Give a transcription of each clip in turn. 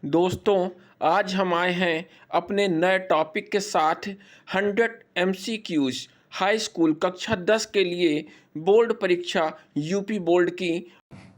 दोस्तों, आज हम आए हैं अपने नए टॉपिक के साथ 100 एमसीक्यूज हाई स्कूल कक्षा 10 के लिए बोर्ड परीक्षा यूपी बोर्ड की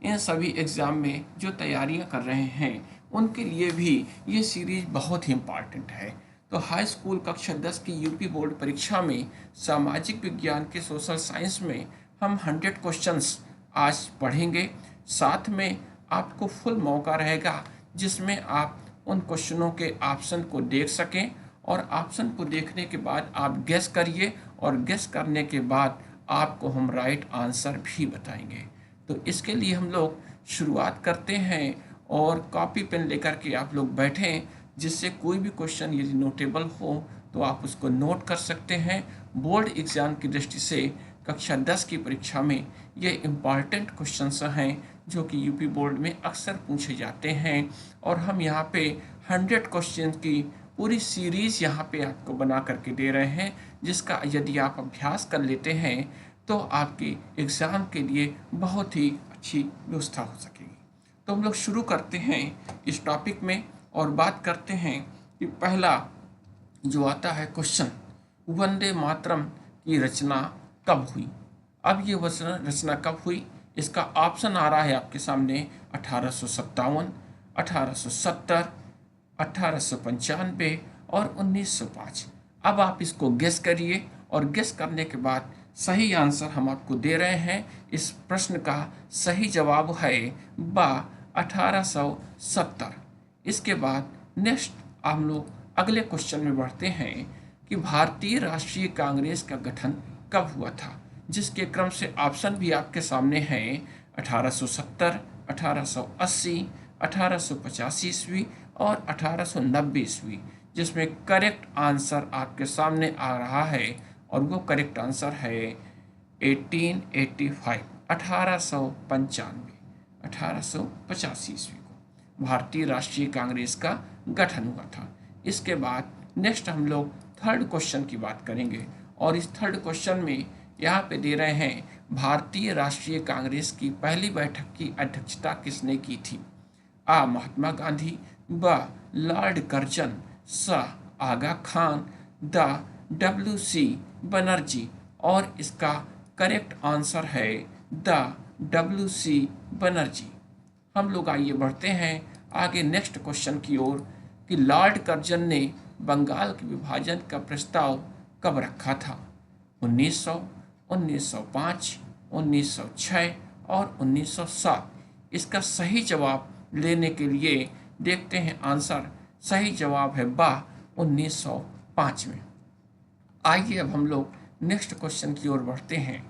इन सभी एग्ज़ाम में जो तैयारियां कर रहे हैं उनके लिए भी ये सीरीज बहुत ही इम्पॉर्टेंट है। तो हाई स्कूल कक्षा 10 की यूपी बोर्ड परीक्षा में सामाजिक विज्ञान के सोशल साइंस में हम 100 क्वेश्चंस आज पढ़ेंगे। साथ में आपको फुल मौका रहेगा जिसमें आप उन क्वेश्चनों के ऑप्शन को देख सकें और ऑप्शन को देखने के बाद आप गेस करिए और गेस करने के बाद आपको हम राइट आंसर भी बताएंगे। तो इसके लिए हम लोग शुरुआत करते हैं और कॉपी पेन लेकर के आप लोग बैठें, जिससे कोई भी क्वेश्चन यदि नोटेबल हो तो आप उसको नोट कर सकते हैं। बोर्ड एग्ज़ाम की दृष्टि से कक्षा 10 की परीक्षा में ये इम्पॉर्टेंट क्वेश्चंस हैं जो कि यूपी बोर्ड में अक्सर पूछे जाते हैं और हम यहाँ पे 100 क्वेश्चन की पूरी सीरीज़ यहाँ पे आपको बना करके दे रहे हैं, जिसका यदि आप अभ्यास कर लेते हैं तो आपकी एग्ज़ाम के लिए बहुत ही अच्छी व्यवस्था हो सकेगी। तो हम लोग शुरू करते हैं इस टॉपिक में और बात करते हैं कि पहला जो आता है क्वेश्चन, वंदे मातरम की रचना कब हुई। अब ये रचना कब हुई, इसका ऑप्शन आ रहा है आपके सामने 1857, 1870, 1895 और 1905। अब आप इसको गेस करिए और गेस करने के बाद सही आंसर हम आपको दे रहे हैं। इस प्रश्न का सही जवाब है बा 1870। इसके बाद नेक्स्ट हम लोग अगले क्वेश्चन में बढ़ते हैं कि भारतीय राष्ट्रीय कांग्रेस का गठन कब हुआ था, जिसके क्रम से ऑप्शन भी आपके सामने हैं 1870, 1880, 1885 ईस्वी और 1890 ईस्वी, जिसमें करेक्ट आंसर आपके सामने आ रहा है और वो करेक्ट आंसर है 1885, 1895, 1885 ईस्वी को भारतीय राष्ट्रीय कांग्रेस का गठन हुआ था। इसके बाद नेक्स्ट हम लोग थर्ड क्वेश्चन की बात करेंगे और इस थर्ड क्वेश्चन में यहाँ पे दे रहे हैं भारतीय राष्ट्रीय कांग्रेस की पहली बैठक की अध्यक्षता किसने की थी। आ महात्मा गांधी, ब लॉर्ड कर्जन, स आगा खान, द WC बनर्जी और इसका करेक्ट आंसर है द WC बनर्जी। हम लोग आइए बढ़ते हैं आगे नेक्स्ट क्वेश्चन की ओर कि लॉर्ड कर्जन ने बंगाल के विभाजन का प्रस्ताव कब रखा था। 1900, 1905, 1906 और 1907। इसका सही जवाब लेने के लिए देखते हैं आंसर। सही जवाब है बा 1905 में। आइए अब हम लोग नेक्स्ट क्वेश्चन की ओर बढ़ते हैं।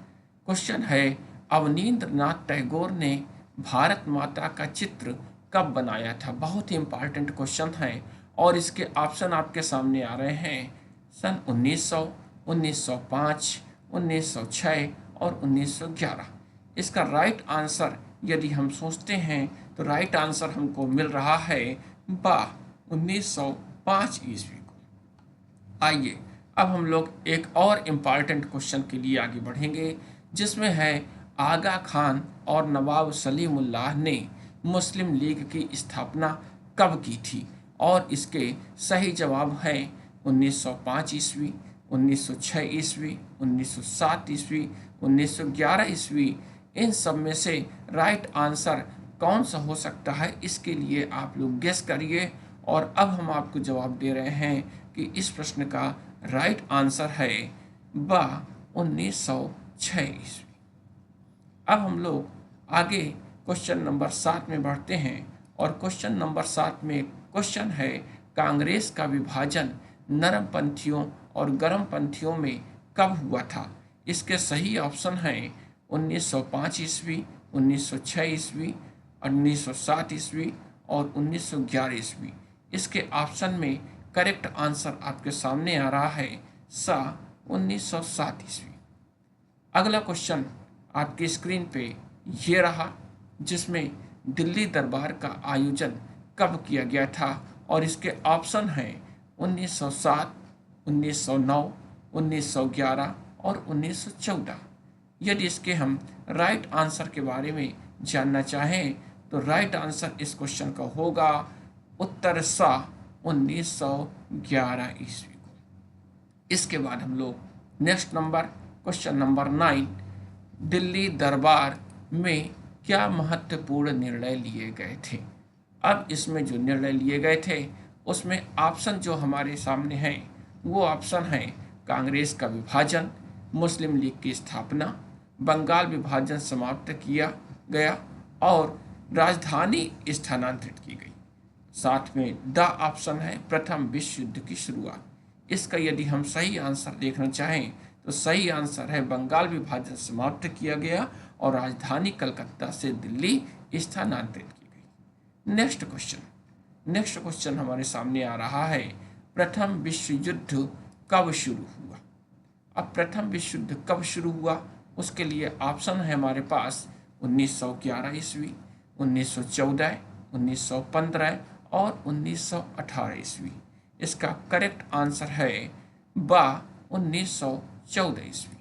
क्वेश्चन है अवनींद्रनाथ टैगोर ने भारत माता का चित्र कब बनाया था। बहुत ही इम्पॉर्टेंट क्वेश्चन है और इसके ऑप्शन आपके सामने आ रहे हैं सन 1900, 1905, 1906 और 1911। इसका राइट आंसर यदि हम सोचते हैं तो राइट आंसर हमको मिल रहा है बा 1905 ईस्वी को। आइए अब हम लोग एक और इम्पॉर्टेंट क्वेश्चन के लिए आगे बढ़ेंगे, जिसमें है आगा खान और नवाब सलीमुल्लाह ने मुस्लिम लीग की स्थापना कब की थी और इसके सही जवाब हैं 1905 ईस्वी, 1906 ईस्वी, 1907 ईस्वी, 1911 ईस्वी। इन सब में से राइट आंसर कौन सा हो सकता है, इसके लिए आप लोग गेस करिए और अब हम आपको जवाब दे रहे हैं कि इस प्रश्न का राइट आंसर है बा 1906 ईस्वी। अब हम लोग आगे क्वेश्चन नंबर 7 में बढ़ते हैं और क्वेश्चन नंबर 7 में क्वेश्चन है कांग्रेस का विभाजन नरम पंथियों और गर्म पंथियों में कब हुआ था। इसके सही ऑप्शन हैं 1905 ईस्वी, 1906 ईस्वी, 1907 ईस्वी और 1911 ईस्वी। इसके ऑप्शन में करेक्ट आंसर आपके सामने आ रहा है सा 1907 ईस्वी। अगला क्वेश्चन आपकी स्क्रीन पे ये रहा, जिसमें दिल्ली दरबार का आयोजन कब किया गया था और इसके ऑप्शन हैं 1907, 1909, 1911 और 1914। यदि इसके हम राइट आंसर के बारे में जानना चाहें तो राइट आंसर इस क्वेश्चन का होगा उत्तर सा 1911 ईस्वी को। इसके बाद हम लोग next number question number 9, Delhi दरबार में क्या महत्वपूर्ण निर्णय लिए गए थे। अब इसमें जो निर्णय लिए गए थे उसमें ऑप्शन जो हमारे सामने हैं वो ऑप्शन है कांग्रेस का विभाजन, मुस्लिम लीग की स्थापना, बंगाल विभाजन समाप्त किया गया और राजधानी स्थानांतरित की गई। साथ में द ऑप्शन है प्रथम विश्व युद्ध की शुरुआत। इसका यदि हम सही आंसर देखना चाहें तो सही आंसर है बंगाल विभाजन समाप्त किया गया और राजधानी कलकत्ता से दिल्ली स्थानांतरित की गई। नेक्स्ट क्वेश्चन हमारे सामने आ रहा है, प्रथम विश्व युद्ध कब शुरू हुआ। अब प्रथम विश्व युद्ध कब शुरू हुआ उसके लिए ऑप्शन है हमारे पास 1911 ईस्वी, 1914, 1915 और 1918 ईस्वी। इसका करेक्ट आंसर है बा 1914 ईस्वी।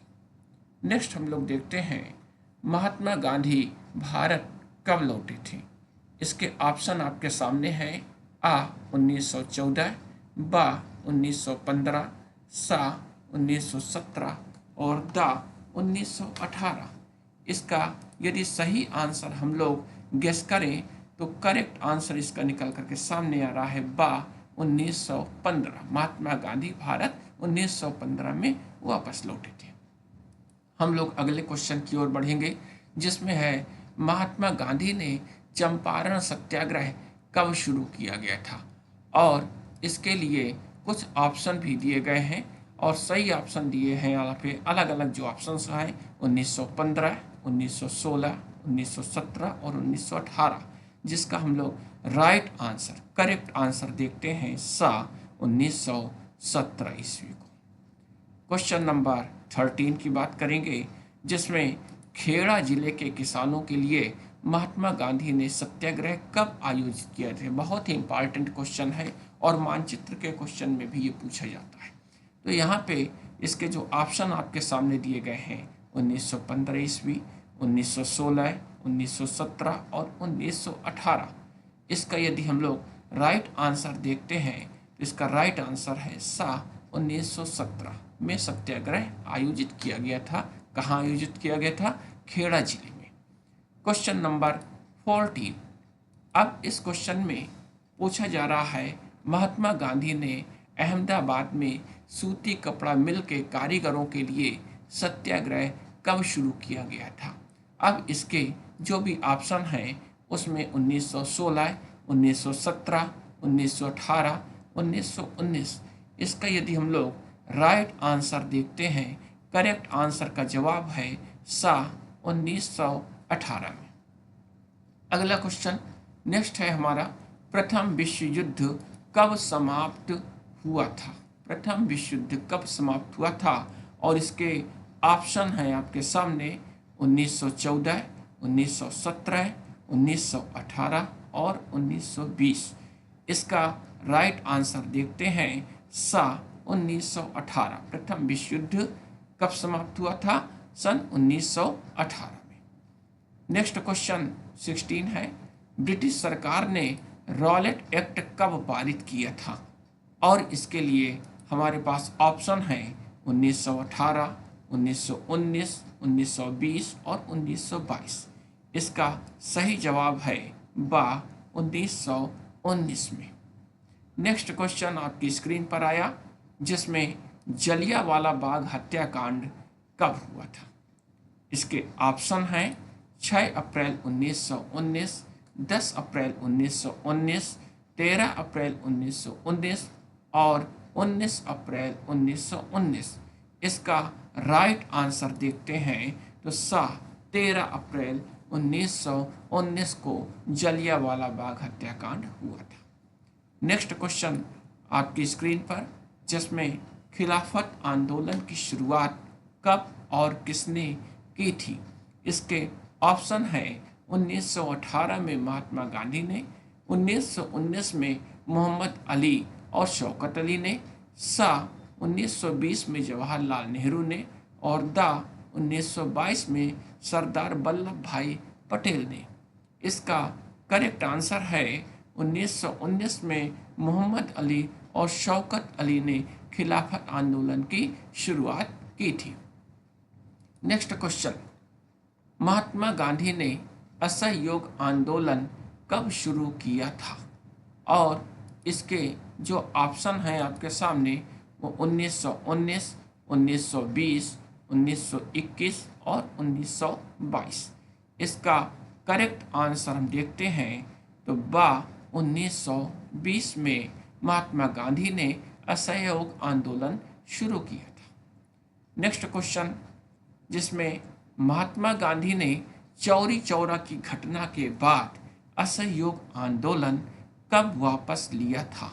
नेक्स्ट हम लोग देखते हैं महात्मा गांधी भारत कब लौटे थे। इसके ऑप्शन आपके सामने हैं आ 1914, बा 1915, सा 1917 और दा 1918। इसका यदि सही आंसर हम लोग गेस करें तो करेक्ट आंसर इसका निकल करके सामने आ रहा है बा 1915। महात्मा गांधी भारत 1915 में वापस लौटे थे। हम लोग अगले क्वेश्चन की ओर बढ़ेंगे जिसमें है महात्मा गांधी ने चंपारण सत्याग्रह कब शुरू किया गया था और इसके लिए कुछ ऑप्शन भी दिए गए हैं और सही ऑप्शन दिए हैं यहाँ पे अलग अलग जो ऑप्शन हैं 1915, 1916, 1917 और 1918, जिसका हम लोग राइट आंसर करेक्ट आंसर देखते हैं सा 1917 ईस्वी को। क्वेश्चन नंबर 13 की बात करेंगे जिसमें खेड़ा जिले के किसानों के लिए महात्मा गांधी ने सत्याग्रह कब आयोजित किया थे। बहुत ही इंपॉर्टेंट क्वेश्चन है और मानचित्र के क्वेश्चन में भी ये पूछा जाता है। तो यहाँ पे इसके जो ऑप्शन आपके सामने दिए गए हैं 1915 ईस्वी, 1916, 1917 और 1918। इसका यदि हम लोग राइट आंसर देखते हैं तो इसका राइट आंसर है सा 1917 में सत्याग्रह आयोजित किया गया था। कहाँ आयोजित किया गया था? खेड़ा जिले में। Question number 14। अब इस क्वेश्चन में पूछा जा रहा है महात्मा गांधी ने अहमदाबाद में सूती कपड़ा मिल के कारीगरों के लिए सत्याग्रह कब शुरू किया गया था। अब इसके जो भी ऑप्शन हैं उसमें 1916, 1917, 1918, 1919। इसका यदि हम लोग राइट आंसर देखते हैं करेक्ट आंसर का जवाब है सा 1918 में। अगला क्वेश्चन नेक्स्ट है हमारा, प्रथम विश्व युद्ध कब समाप्त हुआ था। प्रथम विश्व युद्ध कब समाप्त हुआ था और इसके ऑप्शन हैं आपके सामने 1914, 1917, 1918 और 1920। इसका राइट आंसर देखते हैं सा 1918। प्रथम विश्व युद्ध कब समाप्त हुआ था? सन 1918 में। नेक्स्ट क्वेश्चन 16 है, ब्रिटिश सरकार ने रॉलेट एक्ट कब पारित किया था और इसके लिए हमारे पास ऑप्शन है 1918, 1919, 1920 और 1922। इसका सही जवाब है बा 1919 में। नेक्स्ट क्वेश्चन आपकी स्क्रीन पर आया जिसमें जलियांवाला बाग हत्याकांड कब हुआ था। इसके ऑप्शन हैं 6 अप्रैल 1919, 10 अप्रैल 1919, 13 अप्रैल 1919 और 19 अप्रैल 1919। इसका राइट आंसर देखते हैं तो सा 13 अप्रैल 1919 को जलियांवाला बाग हत्याकांड हुआ था। नेक्स्ट क्वेश्चन आपकी स्क्रीन पर जिसमें खिलाफत आंदोलन की शुरुआत कब और किसने की थी। इसके ऑप्शन है 1918 में महात्मा गांधी ने, 1919 में मोहम्मद अली और शौकत अली ने, सा 1920 में जवाहरलाल नेहरू ने और दा 1922 में सरदार वल्लभ भाई पटेल ने। इसका करेक्ट आंसर है 1919 में मोहम्मद अली और शौकत अली ने खिलाफत आंदोलन की शुरुआत की थी। नेक्स्ट क्वेश्चन, महात्मा गांधी ने असहयोग आंदोलन कब शुरू किया था? और इसके जो ऑप्शन हैं आपके सामने वो 1919, 1920, 1921 और 1922। इसका करेक्ट आंसर हम देखते हैं तो 1920 में महात्मा गांधी ने असहयोग आंदोलन शुरू किया था। नेक्स्ट क्वेश्चन, जिसमें महात्मा गांधी ने चौरी चौरा की घटना के बाद असहयोग आंदोलन कब वापस लिया था?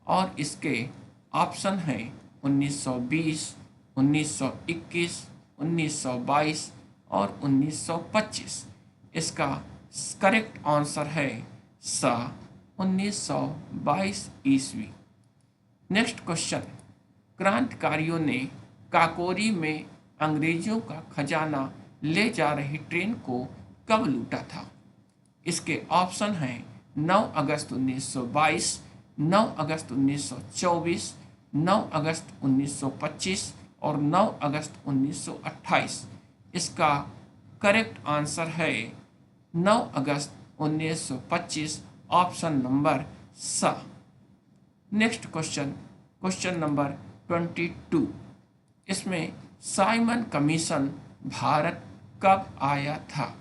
और इसके ऑप्शन हैं 1920, 1921, 1922 और 1925। इसका करेक्ट आंसर है सा 1922 ईस्वी। नेक्स्ट क्वेश्चन, क्रांतिकारियों ने काकोरी में अंग्रेजों का खजाना ले जा रही ट्रेन को कब लूटा था? इसके ऑप्शन हैं 9 अगस्त 1922, 9 अगस्त 1924, 9 अगस्त 1925 और 9 अगस्त 1928। इसका करेक्ट आंसर है 9 अगस्त 1925, ऑप्शन नंबर सा। Next question, question number 22। इसमें साइमन कमीशन भारत कब आया था?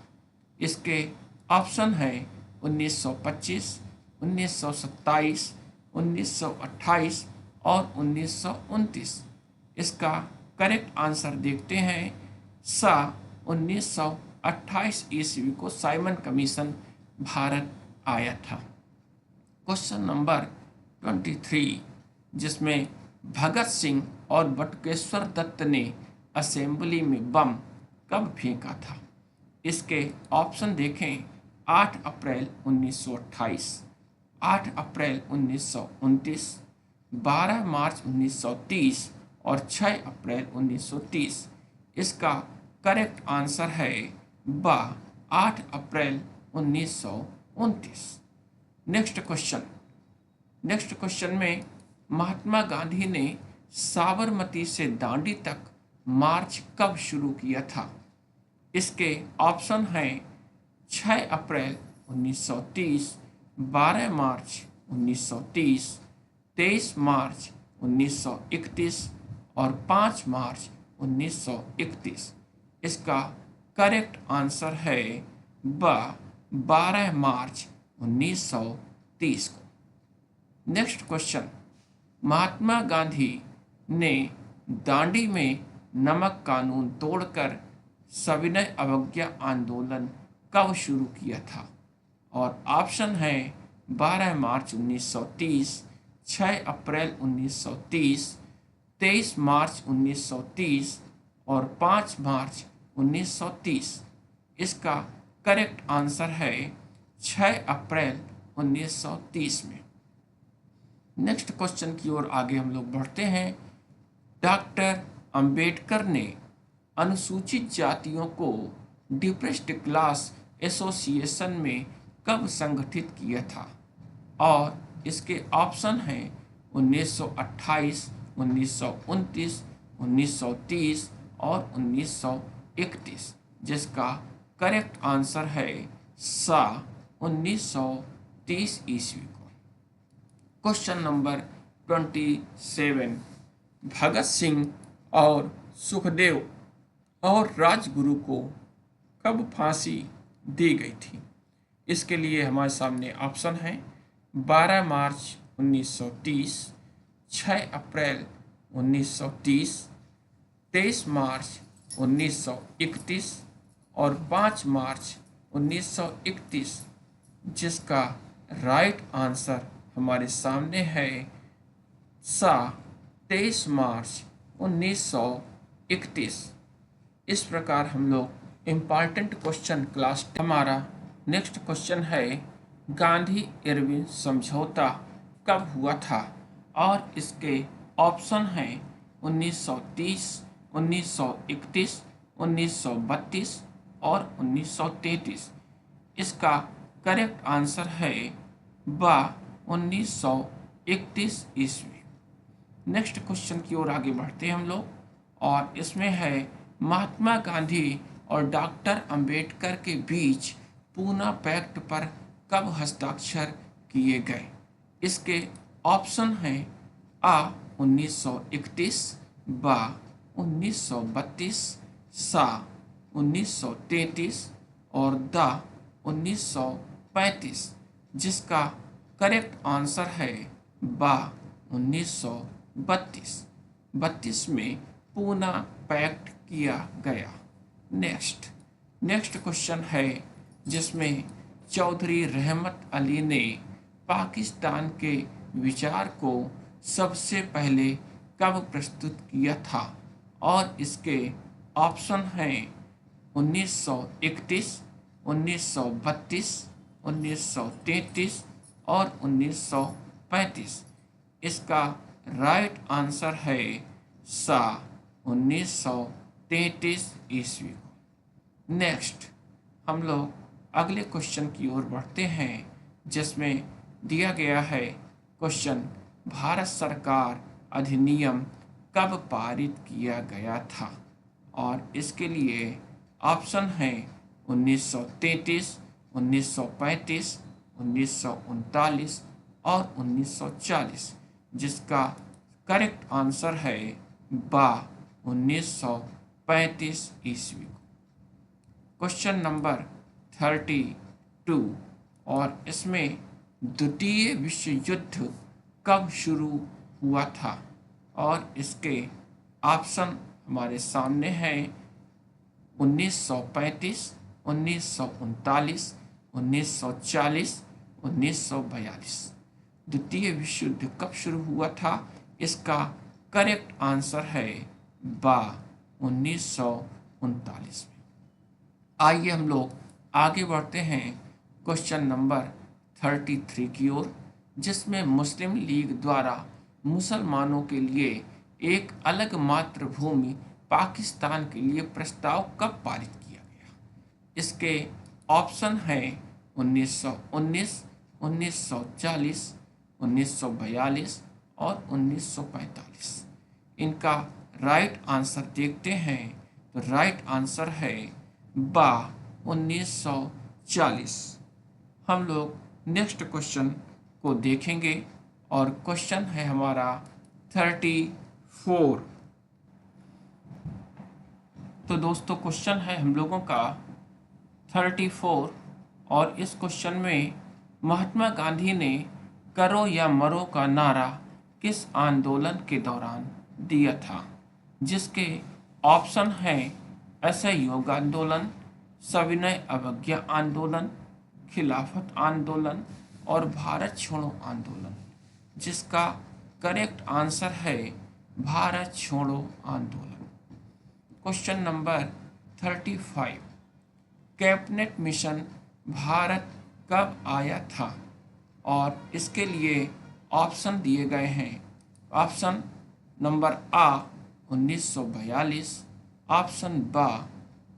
इसके ऑप्शन है 1925, 1927, 1928 और 1929। इसका करेक्ट आंसर देखते हैं सा 1928 ईस्वी को साइमन कमीशन भारत आया था। क्वेश्चन नंबर 23, जिसमें भगत सिंह और बटुकेश्वर दत्त ने असेंबली में बम कब फेंका था? इसके ऑप्शन देखें 8 अप्रैल 1928, 8 अप्रैल 1929, 12 मार्च 1930 और 6 अप्रैल 1930। इसका करेक्ट आंसर है 8 अप्रैल 1929। नेक्स्ट क्वेश्चन में महात्मा गांधी ने साबरमती से दांडी तक मार्च कब शुरू किया था? इसके ऑप्शन हैं 6 अप्रैल 1930, 12 मार्च 1930, 23 मार्च 1931 और 5 मार्च 1931। इसका करेक्ट आंसर है 12 मार्च 1930 को। नेक्स्ट क्वेश्चन, महात्मा गांधी ने दांडी में नमक कानून तोड़कर सविनय अवज्ञा आंदोलन कब शुरू किया था? और ऑप्शन है 12 मार्च 1930, 6 अप्रैल 1930, 23 मार्च 1930 और 5 मार्च 1930। इसका करेक्ट आंसर है 6 अप्रैल 1930 में। नेक्स्ट क्वेश्चन की ओर आगे हम लोग बढ़ते हैं। डॉक्टर अंबेडकर ने अनुसूचित जातियों को डिप्रेस्ड क्लास एसोसिएशन में कब संगठित किया था? और इसके ऑप्शन हैं 1928, 1929, 1930 और 1931। जिसका करेक्ट आंसर है सा 1930 ईस्वी को। क्वेश्चन नंबर 27, भगत सिंह और सुखदेव और राजगुरु को कब फांसी दी गई थी? इसके लिए हमारे सामने ऑप्शन है 12 मार्च 1930, 6 अप्रैल 1930, 23 मार्च 1931 और 5 मार्च 1931। जिसका राइट आंसर हमारे सामने है सा 23 मार्च 1931। इस प्रकार हम लोग इम्पॉर्टेंट क्वेश्चन क्लास। हमारा नेक्स्ट क्वेश्चन है गांधी इरविन समझौता कब हुआ था? और इसके ऑप्शन हैं 1930, 1931, 1932 और 1933। इसका करेक्ट आंसर है बा 1931 ईस्वी। नेक्स्ट क्वेश्चन की ओर आगे बढ़ते हैं हम लोग, और इसमें है महात्मा गांधी और डॉक्टर अंबेडकर के बीच पूना पैक्ट पर कब हस्ताक्षर किए गए। इसके ऑप्शन हैं आ 1931, बा 1932, सा 1933 और दा 1935, जिसका करेक्ट आंसर है बा 1932। 32 में पूना पैक्ट किया गया। नेक्स्ट क्वेश्चन है जिसमें चौधरी रहमत अली ने पाकिस्तान के विचार को सबसे पहले कब प्रस्तुत किया था, और इसके ऑप्शन हैं 1931, 1932, 1933 और 1935। इसका राइट आंसर है सा 1933 ईस्वी को। नेक्स्ट हम लोग अगले क्वेश्चन की ओर बढ़ते हैं, जिसमें दिया गया है क्वेश्चन भारत सरकार अधिनियम कब पारित किया गया था, और इसके लिए ऑप्शन है 1933, 1935, 1939 और 1940, जिसका करेक्ट आंसर है बा 1935 ईस्वी को। क्वेश्चन नंबर 32, और इसमें द्वितीय विश्व युद्ध कब शुरू हुआ था, और इसके ऑप्शन हमारे सामने हैं 1935, 1939, 1940, 1942। द्वितीय विश्व युद्ध कब शुरू हुआ था, इसका करेक्ट आंसर है बा 1939 में। आइए हम लोग आगे बढ़ते हैं क्वेश्चन नंबर 33 की ओर, जिसमें मुस्लिम लीग द्वारा मुसलमानों के लिए एक अलग मातृभूमि पाकिस्तान के लिए प्रस्ताव कब पारित किया गया। इसके ऑप्शन हैं 1919, 1940, 1942 और 1945। इनका राइट आंसर देखते हैं, तो राइट आंसर है बा 1940। हम लोग नेक्स्ट क्वेश्चन को देखेंगे, और क्वेश्चन है हमारा 34। तो दोस्तों क्वेश्चन है हम लोगों का 34, और इस क्वेश्चन में महात्मा गांधी ने करो या मरो का नारा किस आंदोलन के दौरान दिया था, जिसके ऑप्शन हैं असहयोग आंदोलन, सविनय अवज्ञा आंदोलन, खिलाफत आंदोलन और भारत छोड़ो आंदोलन, जिसका करेक्ट आंसर है भारत छोड़ो आंदोलन। Question number 35, cabinet mission Bharat कब आया था, और इसके लिए ऑप्शन दिए गए हैं। ऑप्शन नंबर आ 1942, ऑप्शन बा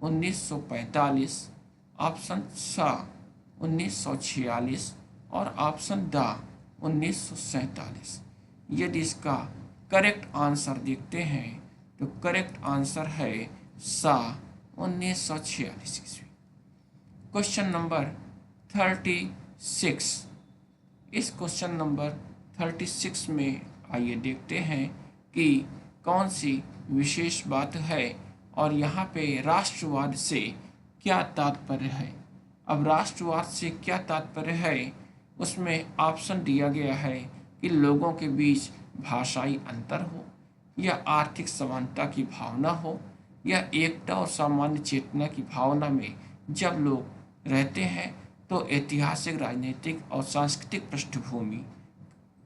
1945, ऑप्शन सा 1946 और ऑप्शन दा 1947। यदि इसका करेक्ट आंसर देखते हैं, तो करेक्ट आंसर है सा 1946 ईस्वी। क्वेश्चन नंबर 36, इस क्वेश्चन नंबर 36 में आइए देखते हैं कि कौन सी विशेष बात है, और यहाँ पे राष्ट्रवाद से क्या तात्पर्य है। अब राष्ट्रवाद से क्या तात्पर्य है, उसमें ऑप्शन दिया गया है कि लोगों के बीच भाषाई अंतर हो, या आर्थिक समानता की भावना हो, या एकता और सामान्य चेतना की भावना में जब लोग रहते हैं, तो ऐतिहासिक, राजनीतिक और सांस्कृतिक पृष्ठभूमि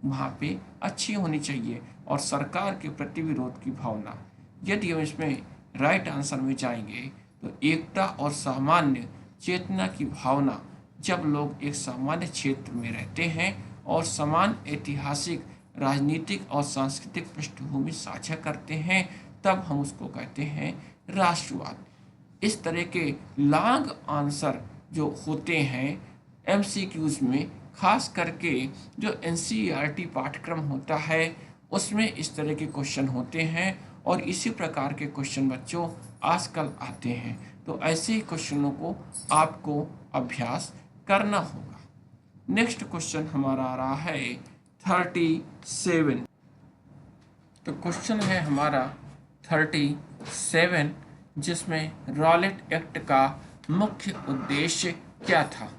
वहाँ पे अच्छी होनी चाहिए, और सरकार के प्रति विरोध की भावना। यदि हम इसमें राइट आंसर में जाएंगे, तो एकता और सामान्य चेतना की भावना, जब लोग एक सामान्य क्षेत्र में रहते हैं और समान ऐतिहासिक, राजनीतिक और सांस्कृतिक पृष्ठभूमि साझा करते हैं, तब हम उसको कहते हैं राष्ट्रवाद। इस तरह के लॉन्ग आंसर जो होते हैं MCQs में, खास करके जो एनसीईआरटी पाठ्यक्रम होता है उसमें इस तरह के क्वेश्चन होते हैं और इसी प्रकार के क्वेश्चन बच्चों आजकल आते हैं। तो ऐसे ही क्वेश्चनों को आपको अभ्यास करना होगा। नेक्स्ट क्वेश्चन हमारा आ रहा है 37। तो क्वेश्चन है हमारा 37, जिसमें रॉलेट एक्ट का मुख्य उद्देश्य क्या था।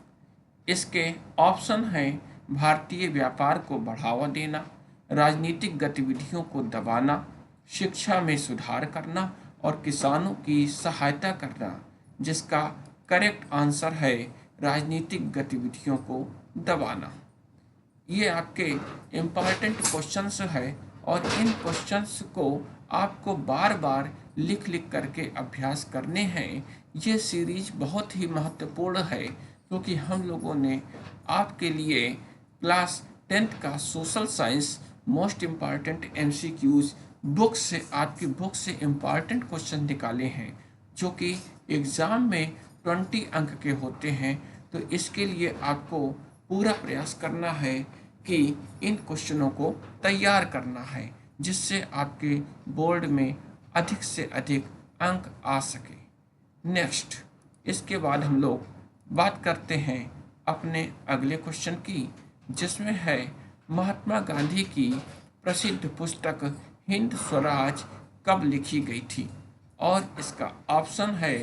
इसके ऑप्शन हैं भारतीय व्यापार को बढ़ावा देना, राजनीतिक गतिविधियों को दबाना, शिक्षा में सुधार करना और किसानों की सहायता करना, जिसका करेक्ट आंसर है राजनीतिक गतिविधियों को दबाना। ये आपके इम्पॉर्टेंट क्वेश्चंस है और इन क्वेश्चंस को आपको बार बार लिख लिख करके अभ्यास करने हैं। ये सीरीज बहुत ही महत्वपूर्ण है क्योंकि हम लोगों ने आपके लिए क्लास 10th का social science most important MCQs book से, आपकी बुक से इम्पॉर्टेंट क्वेश्चन निकाले हैं जो कि एग्ज़ाम में 20 अंक के होते हैं। तो इसके लिए आपको पूरा प्रयास करना है कि इन क्वेश्चनों को तैयार करना है जिससे आपके बोर्ड में अधिक से अधिक अंक आ सके। नेक्स्ट, इसके बाद हम लोग बात करते हैं अपने अगले क्वेश्चन की, जिसमें है महात्मा गांधी की प्रसिद्ध पुस्तक हिंद स्वराज कब लिखी गई थी। और इसका ऑप्शन है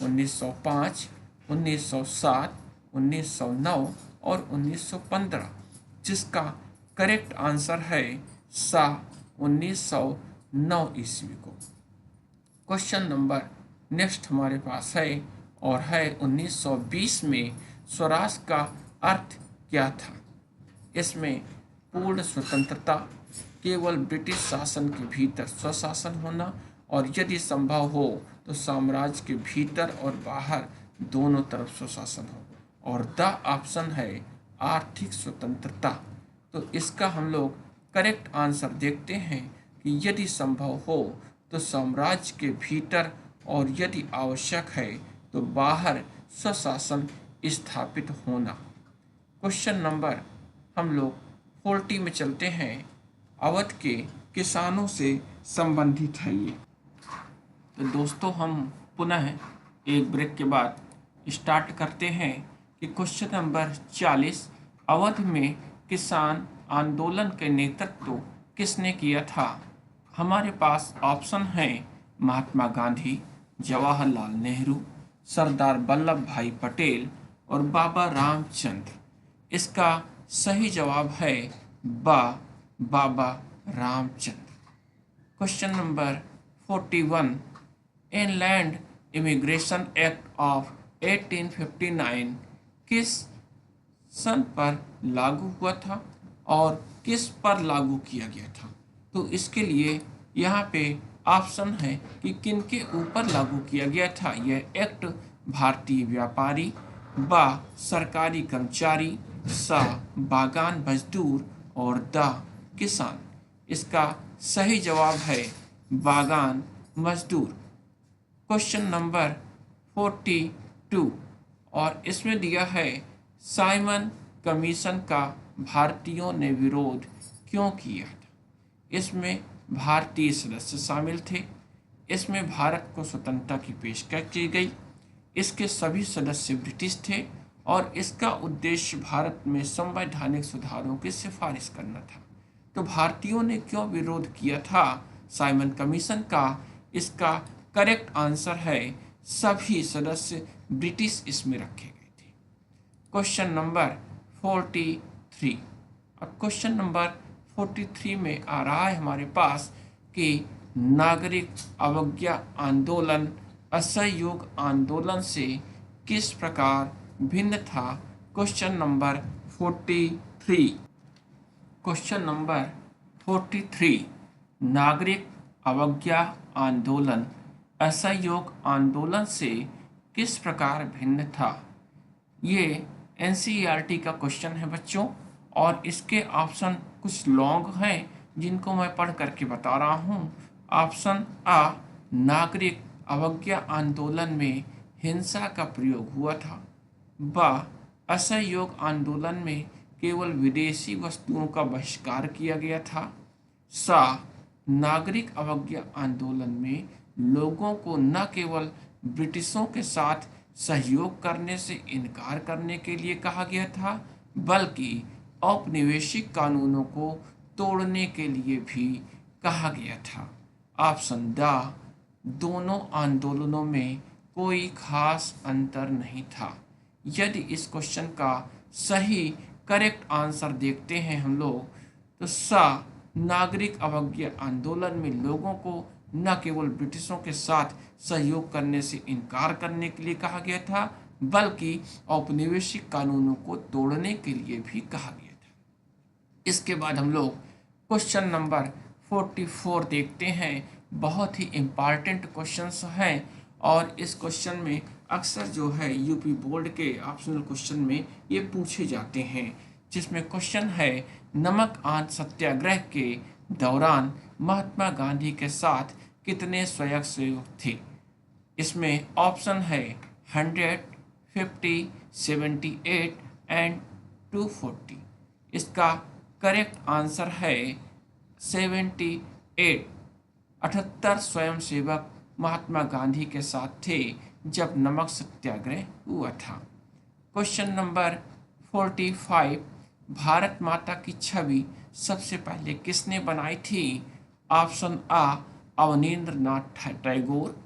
1905, 1907, 1909 और 1915, जिसका करेक्ट आंसर है 1909 ईस्वी को। क्वेश्चन नंबर नेक्स्ट हमारे पास है और है 1920 में स्वराज का अर्थ क्या था। इसमें पूर्ण स्वतंत्रता, केवल ब्रिटिश शासन के भीतर स्वशासन होना और यदि संभव हो तो साम्राज्य के भीतर और बाहर दोनों तरफ स्वशासन हो। और द ऑप्शन है आर्थिक स्वतंत्रता। तो इसका हम लोग करेक्ट आंसर देखते हैं कि यदि संभव हो तो साम्राज्य के भीतर और यदि आवश्यक है तो बाहर स्वशासन स्थापित होना। क्वेश्चन नंबर हम लोग 40 में चलते हैं। अवध के किसानों से संबंधित है ये। तो दोस्तों हम पुनः एक ब्रेक के बाद स्टार्ट करते हैं कि क्वेश्चन नंबर 40, अवध में किसान आंदोलन के नेतृत्व किसने किया था। हमारे पास ऑप्शन है महात्मा गांधी, जवाहरलाल नेहरू, सरदार वल्लभ भाई पटेल और बाबा रामचंद्र। इसका सही जवाब है Baba Ramchandra. Question number 41, inland immigration act of 1859 किस सन पर लागू हुआ था और किस पर लागू किया गया था। तो इसके लिए यहाँ पे ऑप्शन है कि किन के ऊपर लागू किया गया था। यह एक्ट भारतीय व्यापारी, बा सरकारी कर्मचारी, सा बागान मजदूर और द किसान। इसका सही जवाब है बागान मजदूर। क्वेश्चन नंबर 42 और इसमें दिया है साइमन कमीशन का भारतीयों ने विरोध क्यों किया था। इसमें भारतीय सदस्य शामिल थे। इसमें भारत को स्वतंत्रता की पेशकश की गई। इसके सभी सदस्य ब्रिटिश थे और इसका उद्देश्य भारत में संवैधानिक सुधारों की सिफारिश करना था। तो भारतीयों ने क्यों विरोध किया था साइमन कमीशन का। इसका करेक्ट आंसर है सभी सदस्य ब्रिटिश इसमें रखे गए थे। Question number 43। अब क्वेश्चन नंबर 43 में आ रहा है हमारे पास कि नागरिक अवज्ञा आंदोलन असहयोग आंदोलन से किस प्रकार भिन्न था। Question number 43। क्वेश्चन नंबर 43, नागरिक अवज्ञा आंदोलन असहयोग आंदोलन से किस प्रकार भिन्न था। ये एनसीईआरटी का क्वेश्चन है बच्चों और इसके ऑप्शन कुछ लॉन्ग हैं जिनको मैं पढ़ करके बता रहा हूँ। ऑप्शन आ, नागरिक अवज्ञा आंदोलन में हिंसा का प्रयोग हुआ था। बा, असहयोग आंदोलन में केवल विदेशी वस्तुओं का बहिष्कार किया गया था। सा नागरिक अवज्ञा आंदोलन में लोगों को न केवल ब्रिटिशों के साथ सहयोग करने से इनकार करने के लिए कहा गया था, बल्कि औपनिवेशिक कानूनों को तोड़ने के लिए भी कहा गया था। ऑप्शन द दोनों आंदोलनों में कोई खास अंतर नहीं था। यदि इस क्वेश्चन का सही करेक्ट आंसर देखते हैं हम लोग, तो सा नागरिक अवज्ञा आंदोलन में लोगों को न केवल ब्रिटिशों के साथ सहयोग करने से इनकार करने के लिए कहा गया था, बल्कि औपनिवेशिक कानूनों को तोड़ने के लिए भी कहा गया था। इसके बाद हम लोग क्वेश्चन नंबर 44 देखते हैं। बहुत ही इम्पॉर्टेंट क्वेश्चंस हैं और इस क्वेश्चन में अक्सर जो है यूपी बोर्ड के ऑप्शनल क्वेश्चन में ये पूछे जाते हैं, जिसमें क्वेश्चन है नमक आंदोलन सत्याग्रह के दौरान महात्मा गांधी के साथ कितने स्वयंसेवक थे। इसमें ऑप्शन है 100, 50, 78 एंड 240। इसका करेक्ट आंसर है 78। 78 स्वयंसेवक महात्मा गांधी के साथ थे जब नमक सत्याग्रह हुआ था। क्वेश्चन नंबर 45, भारत माता की छवि सबसे पहले किसने बनाई थी। ऑप्शन आ अवनींद्र नाथ टैगोर,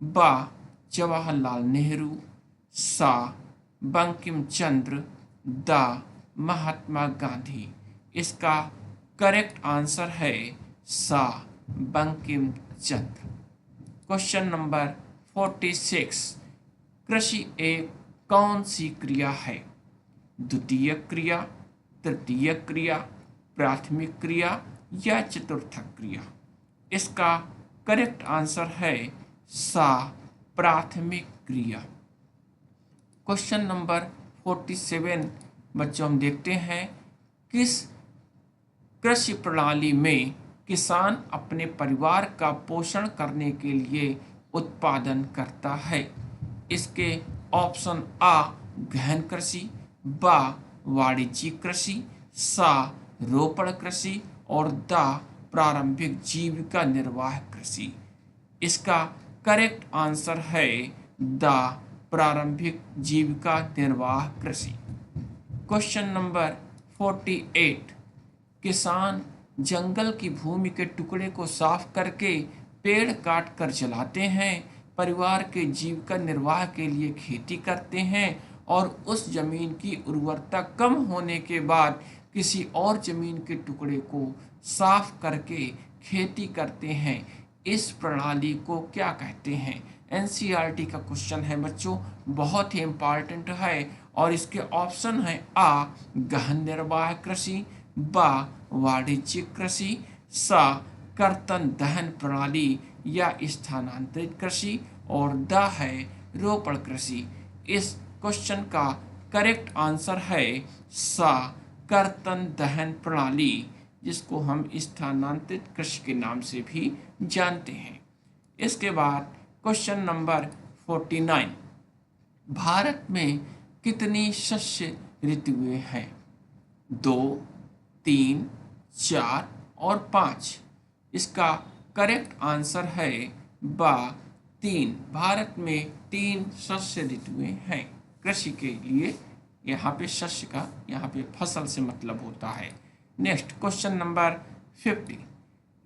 बा जवाहरलाल नेहरू, सा बंकिम चंद्र, दा महात्मा गांधी। इसका करेक्ट आंसर है सा बंकिम चंद्र। क्वेश्चन नंबर 46, कृषि एक कौन सी क्रिया है। द्वितीय क्रिया, तृतीय क्रिया, प्राथमिक क्रिया या चतुर्थक क्रिया। इसका करेक्ट आंसर है सा प्राथमिक क्रिया। क्वेश्चन नंबर 47 बच्चों हम देखते हैं, किस कृषि प्रणाली में किसान अपने परिवार का पोषण करने के लिए उत्पादन करता है। इसके ऑप्शन आ गहन कृषि, बा वाणिज्यिक कृषि, सा रोपण कृषि और दा प्रारंभिक जीविका निर्वाह कृषि। इसका करेक्ट आंसर है दा प्रारंभिक जीविका निर्वाह कृषि। क्वेश्चन नंबर 48, किसान जंगल की भूमि के टुकड़े को साफ करके पेड़ काट कर जलाते हैं, परिवार के जीविका निर्वाह के लिए खेती करते हैं और उस जमीन की उर्वरता कम होने के बाद किसी और जमीन के टुकड़े को साफ करके खेती करते हैं। इस प्रणाली को क्या कहते हैं। एनसीईआरटी का क्वेश्चन है बच्चों, बहुत ही इम्पॉर्टेंट है और इसके ऑप्शन है आ गहन निर्वाह कृषि, बा वाणिज्यिक कृषि, सा कर्तन दहन प्रणाली या स्थानांतरित कृषि और द है रोपण कृषि। इस क्वेश्चन का करेक्ट आंसर है सा कर्तन दहन प्रणाली, जिसको हम स्थानांतरित कृषि के नाम से भी जानते हैं। इसके बाद क्वेश्चन नंबर 49, भारत में कितनी शस्य ऋतुएं हैं। 2, 3, 4 और 5। इसका करेक्ट आंसर है बा 3। भारत में 3 शस्य ऋतुएं हैं कृषि के लिए। यहाँ पे शस्य का यहाँ पे फसल से मतलब होता है। नेक्स्ट क्वेश्चन नंबर 50,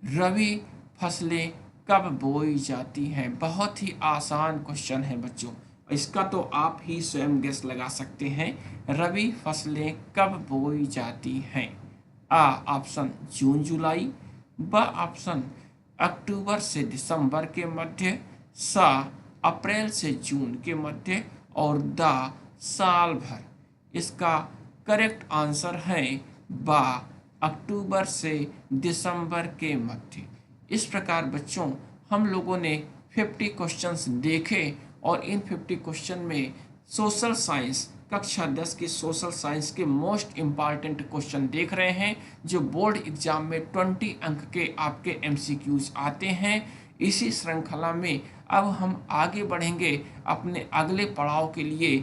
रबी फसलें कब बोई जाती हैं। बहुत ही आसान क्वेश्चन है बच्चों, इसका तो आप ही स्वयं गेस लगा सकते हैं। रबी फसलें कब बोई जाती हैं। आ ऑप्शन जून जुलाई, बा ऑप्शन अक्टूबर से दिसंबर के मध्य, सा अप्रैल से जून के मध्य और दा साल भर। इसका करेक्ट आंसर है बा अक्टूबर से दिसंबर के मध्य। इस प्रकार बच्चों हम लोगों ने 50 क्वेश्चंस देखे और इन 50 क्वेश्चन में सोशल साइंस कक्षा 10 की सोशल साइंस के मोस्ट इम्पॉर्टेंट क्वेश्चन देख रहे हैं, जो बोर्ड एग्जाम में 20 अंक के आपके एमसीक्यूज आते हैं। इसी श्रृंखला में अब हम आगे बढ़ेंगे अपने अगले पड़ाव के लिए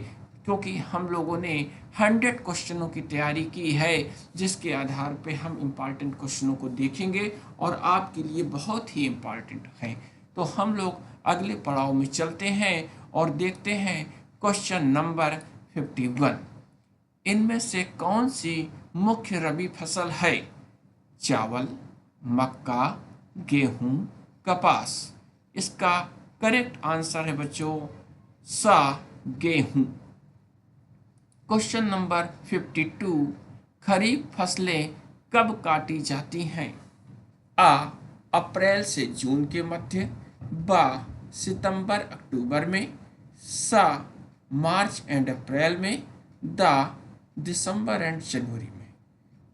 क्योंकि हम लोगों ने 100 क्वेश्चनों की तैयारी की है, जिसके आधार पे हम इम्पॉर्टेंट क्वेश्चनों को देखेंगे और आपके लिए बहुत ही इम्पॉर्टेंट हैं। तो हम लोग अगले पड़ाव में चलते हैं और देखते हैं क्वेश्चन नंबर 51। इनमें से कौन सी मुख्य रबी फसल है? चावल, मक्का, गेहूं, कपास। इसका करेक्ट आंसर है बच्चों सा, गेहूं। Question number 52। खरीफ फसलें कब काटी जाती हैं? आ, अप्रैल से जून के मध्य, बा, सितंबर अक्टूबर में, सा, मार्च एंड अप्रैल में, दा, दिसंबर एंड जनवरी में।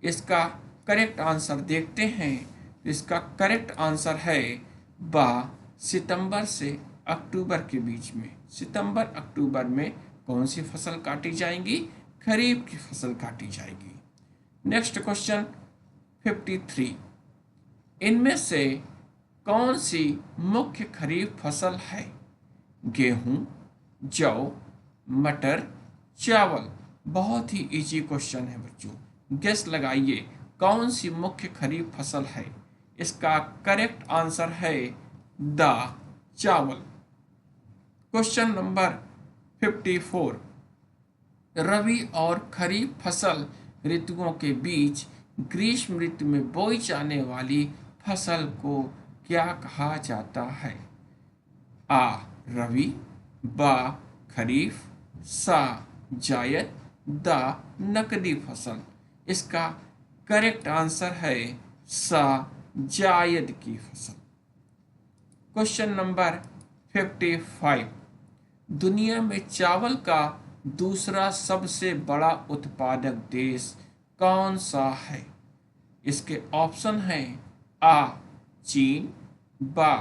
इसका करेक्ट आंसर देखते हैं। इसका करेक्ट आंसर है बा, सितंबर से अक्टूबर के बीच में। सितंबर अक्टूबर में कौन सी फसल काटी जाएंगी? खरीफ की फसल काटी जाएगी। Next question 53। इनमें से कौन सी मुख्य खरीफ फसल है? गेहूं, जौ, मटर, चावल। बहुत ही इजी क्वेश्चन है बच्चों। गेस लगाइए कौन सी मुख्य खरीफ फसल है? इसका करेक्ट आंसर है दा, चावल। Question number 54। रबी और खरीफ फसल ऋतुओं के बीच ग्रीष्म ऋतु में बोई जाने वाली फसल को क्या कहा जाता है? आ, रबी, बा, खरीफ, सा, जायद, दा, नकदी फसल। इसका करेक्ट आंसर है सा, जायद की फसल। Question number 55। दुनिया में चावल का दूसरा सबसे बड़ा उत्पादक देश कौन सा है? इसके ऑप्शन हैं आ, चीन, बा,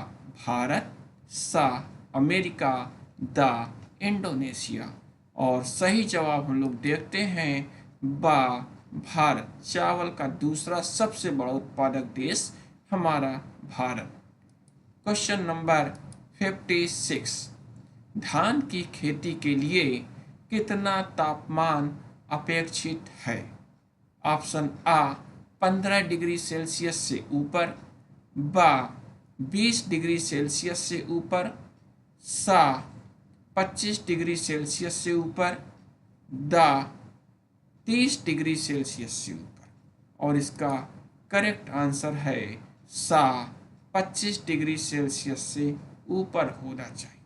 भारत, सा, अमेरिका, दा, इंडोनेशिया। और सही जवाब हम लोग देखते हैं बा, भारत। चावल का दूसरा सबसे बड़ा उत्पादक देश हमारा भारत। Question number 56। धान की खेती के लिए कितना तापमान अपेक्षित है? ऑप्शन आ, 15 डिग्री सेल्सियस से ऊपर, बा, 20 डिग्री सेल्सियस से ऊपर, सा, 25 डिग्री सेल्सियस से ऊपर, दा, 30 डिग्री सेल्सियस से ऊपर। और इसका करेक्ट आंसर है सा, 25 डिग्री सेल्सियस से ऊपर होना चाहिए।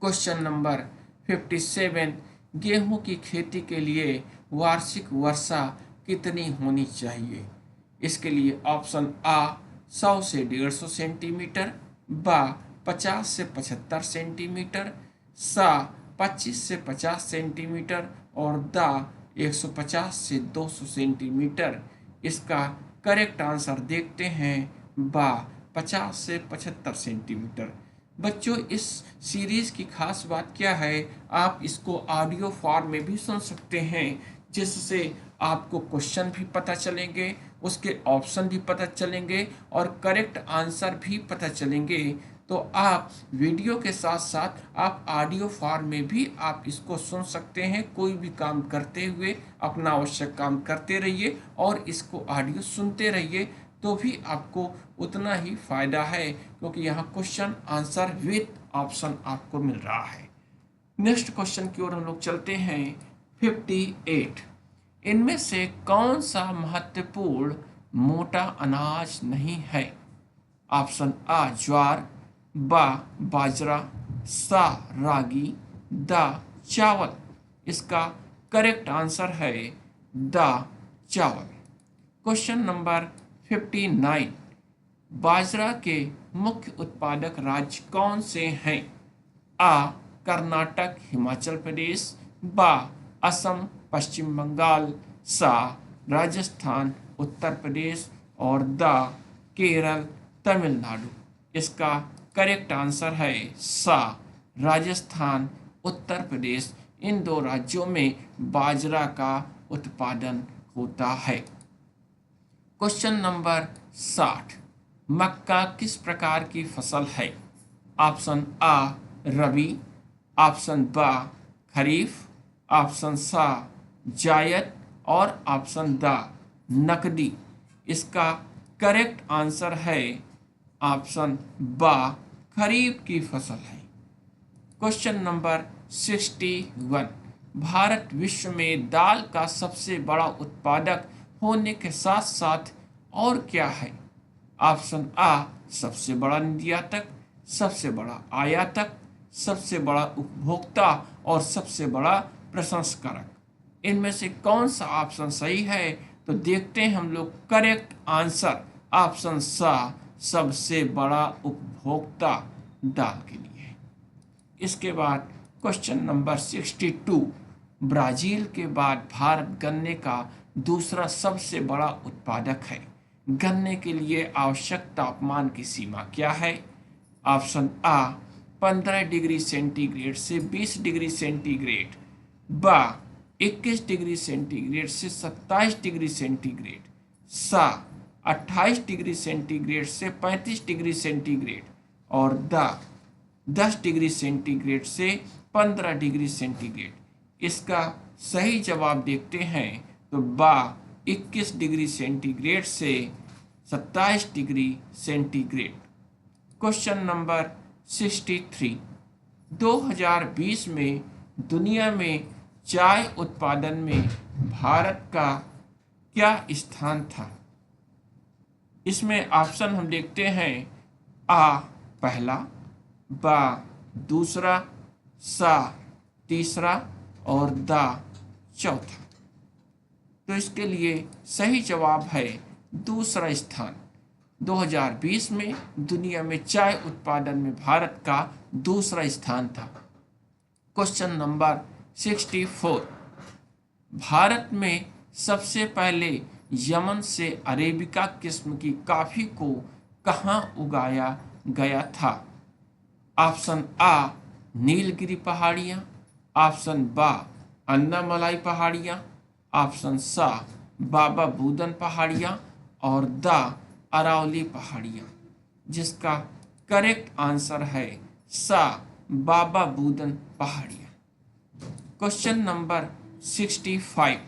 Question number 57। गेहूं की खेती के लिए वार्षिक वर्षा कितनी होनी चाहिए? इसके लिए ऑप्शन आ, 100 से 150 सेंटीमीटर, बा, 50 से 75 सेंटीमीटर, सा, 25 से 50 सेंटीमीटर और दा, 150 से 200 सेंटीमीटर। इसका करेक्ट आंसर देखते हैं बा, 50 से 75 सेंटीमीटर। बच्चों, इस सीरीज की खास बात क्या है, आप इसको ऑडियो फॉर्म में भी सुन सकते हैं, जिससे आपको क्वेश्चन भी पता चलेंगे, उसके ऑप्शन भी पता चलेंगे और करेक्ट आंसर भी पता चलेंगे। तो आप वीडियो के साथ साथ आप ऑडियो फॉर्म में भी आप इसको सुन सकते हैं। कोई भी काम करते हुए अपना आवश्यक काम करते रहिए और इसको ऑडियो सुनते रहिए, तो भी आपको उतना ही फायदा है, क्योंकि यहाँ क्वेश्चन आंसर विथ ऑप्शन आपको मिल रहा है। नेक्स्ट क्वेश्चन की ओर हम लोग चलते हैं 58। इनमें से कौन सा महत्वपूर्ण मोटा अनाज नहीं है? ऑप्शन आ, ज्वार, बा, बाजरा, सा, रागी, दा, चावल। इसका करेक्ट आंसर है दा, चावल। Question number 59। बाजरा के मुख्य उत्पादक राज्य कौन से हैं? आ, कर्नाटक, हिमाचल प्रदेश, बा, असम, पश्चिम बंगाल, सा, राजस्थान, उत्तर प्रदेश और दा, केरल, तमिलनाडु। इसका करेक्ट आंसर है सा, राजस्थान, उत्तर प्रदेश। इन दो राज्यों में बाजरा का उत्पादन होता है। Question number 60। मक्का किस प्रकार की फसल है? ऑप्शन आ, रबी, ऑप्शन बा, खरीफ, ऑप्शन सा जायद और ऑप्शन द नकदी। इसका करेक्ट आंसर है ऑप्शन बा खरीफ की फसल है। Question number 61। भारत विश्व में दाल का सबसे बड़ा उत्पादक होने के साथ साथ और क्या है? ऑप्शन आ सबसे बड़ा निर्यातक, सबसे बड़ा आयातक, सबसे बड़ा उपभोक्ता और सबसे बड़ा प्रसंस्करक। इनमें से कौन सा ऑप्शन सही है? तो देखते हैं हम लोग। करेक्ट आंसर ऑप्शन सा सबसे बड़ा उपभोक्ता दाल के लिए है। इसके बाद क्वेश्चन नंबर 62। ब्राजील के बाद भारत गन्ने का दूसरा सबसे बड़ा उत्पादक है। गन्ने के लिए आवश्यक तापमान की सीमा क्या है? ऑप्शन आ 15 डिग्री सेंटीग्रेड से 20 डिग्री सेंटीग्रेड, बा 21 डिग्री सेंटीग्रेड से 27 डिग्री सेंटीग्रेड, सा 28 डिग्री सेंटीग्रेड से 35 डिग्री सेंटीग्रेड और द 10 डिग्री सेंटीग्रेड से 15 डिग्री सेंटीग्रेड। इसका सही जवाब देखते हैं तो बा 21 डिग्री सेंटीग्रेड से 27 डिग्री सेंटीग्रेड। Question number 63। 2020 में दुनिया में चाय उत्पादन में भारत का क्या स्थान था? इसमें ऑप्शन हम देखते हैं। आ पहला, बा दूसरा, सा तीसरा और दा चौथा। तो इसके लिए सही जवाब है दूसरा स्थान। 2020 में दुनिया में चाय उत्पादन में भारत का दूसरा स्थान था। Question number 64। भारत में सबसे पहले यमन से अरेबिका किस्म की कॉफी को कहाँ उगाया गया था? ऑप्शन आ नीलगिरी पहाड़ियाँ, ऑप्शन बा अन्नामलाई पहाड़ियाँ, ऑप्शन सा बाबा बूदन पहाड़ियाँ और द अरावली पहाड़ियाँ। जिसका करेक्ट आंसर है सा बाबा बूदन पहाड़ियाँ। Question number 65।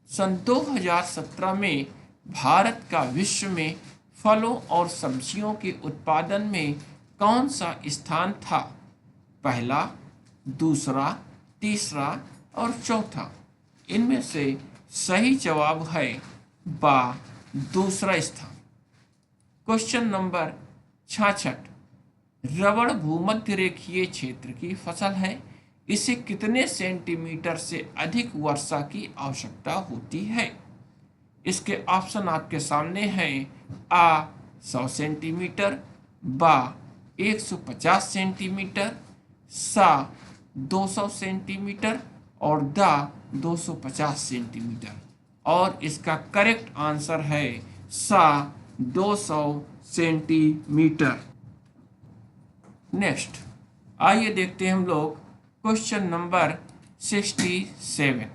सन 2017 में भारत का विश्व में फलों और सब्जियों के उत्पादन में कौन सा स्थान था? पहला, दूसरा, तीसरा और चौथा। इनमें से सही जवाब है बा दूसरा स्थान। Question number 66। रबड़ भूमध्य रेखीय क्षेत्र की फसल है। इसे कितने सेंटीमीटर से अधिक वर्षा की आवश्यकता होती है? इसके ऑप्शन आपके सामने हैं। आ 100 सेंटीमीटर, बा 150 सेंटीमीटर, सा 200 सेंटीमीटर और दा 250 सेंटीमीटर। और इसका करेक्ट आंसर है सा 200 सेंटीमीटर। नेक्स्ट आइए देखते हैं हम लोग क्वेश्चन नंबर 67।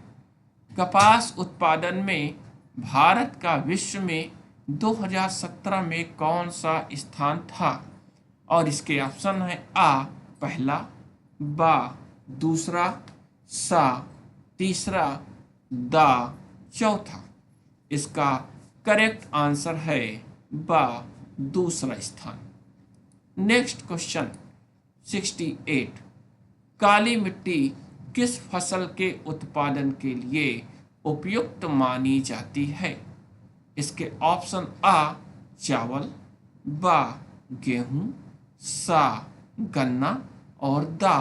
कपास उत्पादन में भारत का विश्व में 2017 में कौन सा स्थान था? और इसके ऑप्शन है। आ पहला, बा दूसरा, सा तीसरा, दा चौथा। इसका करेक्ट आंसर है बा दूसरा स्थान। Next question 68। काली मिट्टी किस फसल के उत्पादन के लिए उपयुक्त मानी जाती है? इसके ऑप्शन आ चावल, बा गेहूं, सा गन्ना और दा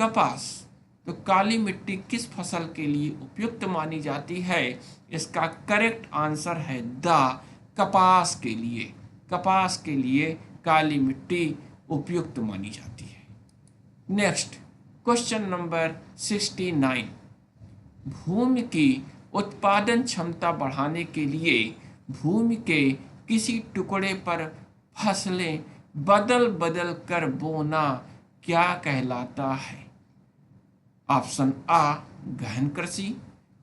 कपास। तो काली मिट्टी किस फसल के लिए उपयुक्त मानी जाती है? इसका करेक्ट आंसर है दा कपास के लिए। कपास के लिए काली मिट्टी उपयुक्त मानी जाती है। Next question number 69। भूमि की उत्पादन क्षमता बढ़ाने के लिए भूमि के किसी टुकड़े पर फसलें बदल बदल कर बोना क्या कहलाता है? ऑप्शन आ गहन कृषि,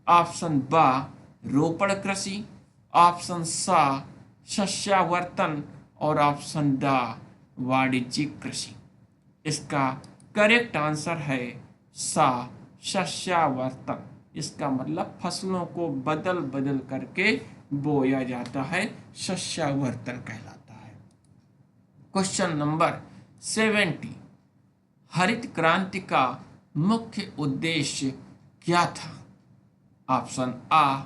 ऑप्शन बा रोपण कृषि, ऑप्शन सा शस्यावर्तन और ऑप्शन ड वाणिज्यिक कृषि। इसका करेक्ट आंसर है सा शस्यावर्तन, इसका मतलब फसलों को बदल बदल करके बोया जाता है, शस्यावर्तन कहलाता है। क्वेश्चन नंबर 70, हरित क्रांति का मुख्य उद्देश्य क्या था? ऑप्शन आ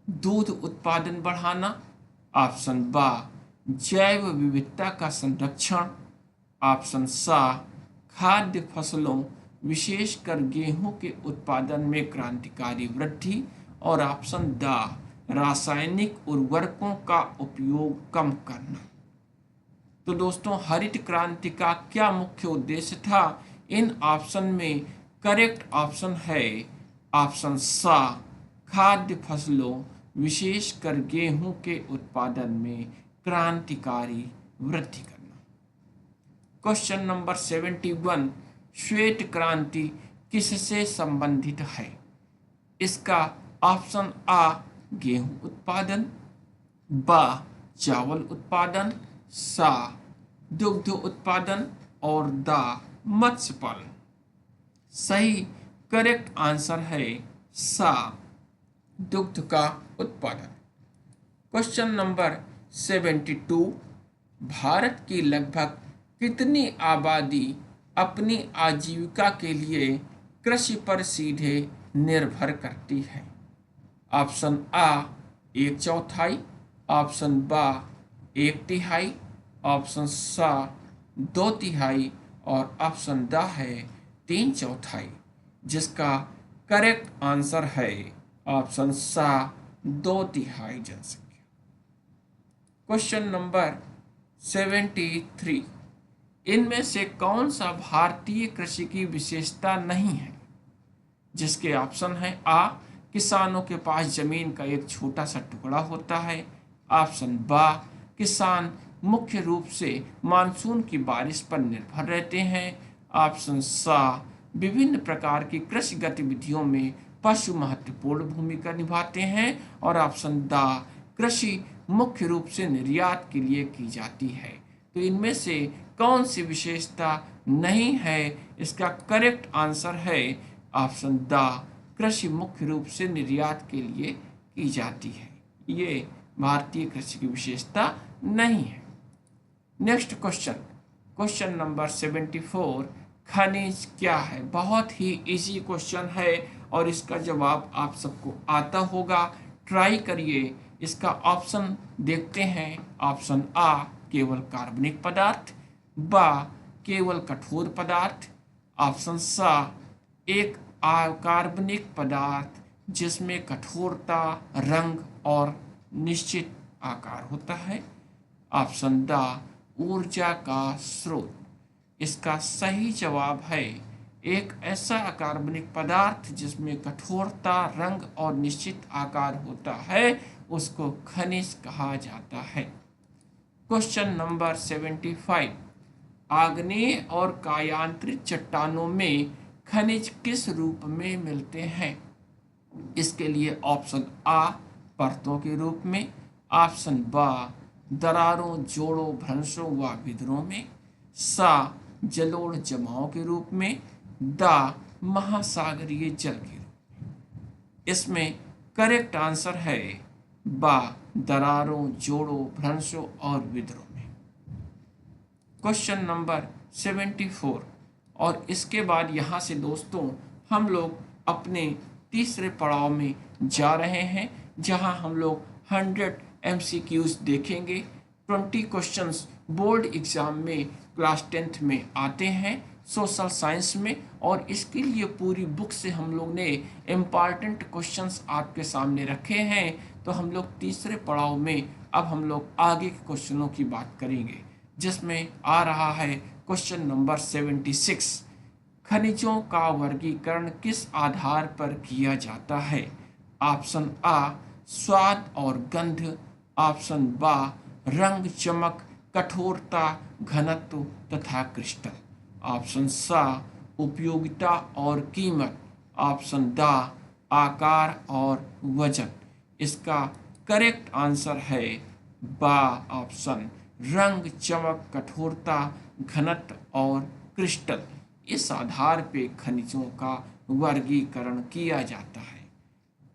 दूध उत्पादन बढ़ाना, ऑप्शन बा जैव विविधता का संरक्षण, ऑप्शन सा खाद्य फसलों विशेषकर गेहूं के उत्पादन में क्रांतिकारी वृद्धि, और ऑप्शन दा रासायनिक उर्वरकों का उपयोग कम करना। तो दोस्तों हरित क्रांति का क्या मुख्य उद्देश्य था? इन ऑप्शन में करेक्ट ऑप्शन है ऑप्शन सा खाद्य फसलों विशेषकर गेहूं के उत्पादन में क्रांतिकारी वृद्धि करना। क्वेश्चन नंबर 71, श्वेत क्रांति किससे संबंधित है? इसका ऑप्शन आ गेहूं उत्पादन, बा चावल उत्पादन, सा दुग्ध उत्पादन, और दा मत्स्य पालन। सही करेक्ट आंसर है सा दुग्ध का उत्पादन। क्वेश्चन नंबर 72, भारत की लगभग कितनी आबादी अपनी आजीविका के लिए कृषि पर सीधे निर्भर करती है? ऑप्शन आ 1/4, ऑप्शन बा 1/3, ऑप्शन सा 2/3, और ऑप्शन दा है 3/4, जिसका करेक्ट आंसर है ऑप्शन सा 2/3 जनसंख्या। क्वेश्चन नंबर 73, इनमें से कौन सा भारतीय कृषि की विशेषता नहीं है? जिसके ऑप्शन है आ किसानों के पास जमीन का एक छोटा सा टुकड़ा होता है, ऑप्शन बा किसान मुख्य रूप से मानसून की बारिश पर निर्भर रहते हैं, ऑप्शन सा विभिन्न प्रकार की कृषि गतिविधियों में पशु महत्वपूर्ण भूमिका निभाते हैं, और ऑप्शन दा कृषि मुख्य रूप से निर्यात के लिए की जाती है। तो इनमें से कौन सी विशेषता नहीं है? इसका करेक्ट आंसर है ऑप्शन दा कृषि मुख्य रूप से निर्यात के लिए की जाती है। ये भारतीय कृषि की विशेषता नहीं है। नेक्स्ट क्वेश्चन, क्वेश्चन नंबर 74, खनिज क्या है? बहुत ही इजी क्वेश्चन है और इसका जवाब आप सबको आता होगा। ट्राई करिए। इसका ऑप्शन देखते हैं। ऑप्शन आ केवल कार्बनिक पदार्थ, बा केवल कठोर पदार्थ, ऑप्शन सा एक अकार्बनिक पदार्थ जिसमें कठोरता, रंग और निश्चित आकार होता है, ऑप्शन दा ऊर्जा का स्रोत। इसका सही जवाब है एक ऐसा अकार्बनिक पदार्थ जिसमें कठोरता, रंग और निश्चित आकार होता है, उसको खनिज कहा जाता है। क्वेश्चन नंबर 75, आग्नेय और कायांतरित चट्टानों में खनिज किस रूप में मिलते हैं? इसके लिए ऑप्शन आ परतों के रूप में, ऑप्शन बा दरारों, जोड़ों, भ्रंशों व विद्रों में, सा जलोढ़ जमाव के रूप में, दा महासागरीय जल के रूप में। इसमें करेक्ट आंसर है बा दरारों, जोड़ों, भ्रंशों और विद्रों में। क्वेश्चन नंबर 74, और इसके बाद यहाँ से दोस्तों हम लोग अपने तीसरे पड़ाव में जा रहे हैं, जहाँ हम लोग 100 MCQs देखेंगे। 20 क्वेश्चंस बोर्ड एग्जाम में क्लास 10th में आते हैं सोशल साइंस में, और इसके लिए पूरी बुक से हम लोग ने इम्पॉर्टेंट क्वेश्चंस आपके सामने रखे हैं। तो हम लोग तीसरे पड़ाव में अब हम लोग आगे के क्वेश्चनों की बात करेंगे, जिसमें आ रहा है क्वेश्चन नंबर 76, खनिजों का वर्गीकरण किस आधार पर किया जाता है? ऑप्शन आ स्वाद और गंध, ऑप्शन बा रंग, चमक, कठोरता, घनत्व तथा क्रिस्टल, ऑप्शन सा उपयोगिता और कीमत, ऑप्शन दा आकार और वजन। इसका करेक्ट आंसर है बा ऑप्शन रंग, चमक, कठोरता, घनत्व और क्रिस्टल। इस आधार पे खनिजों का वर्गीकरण किया जाता है।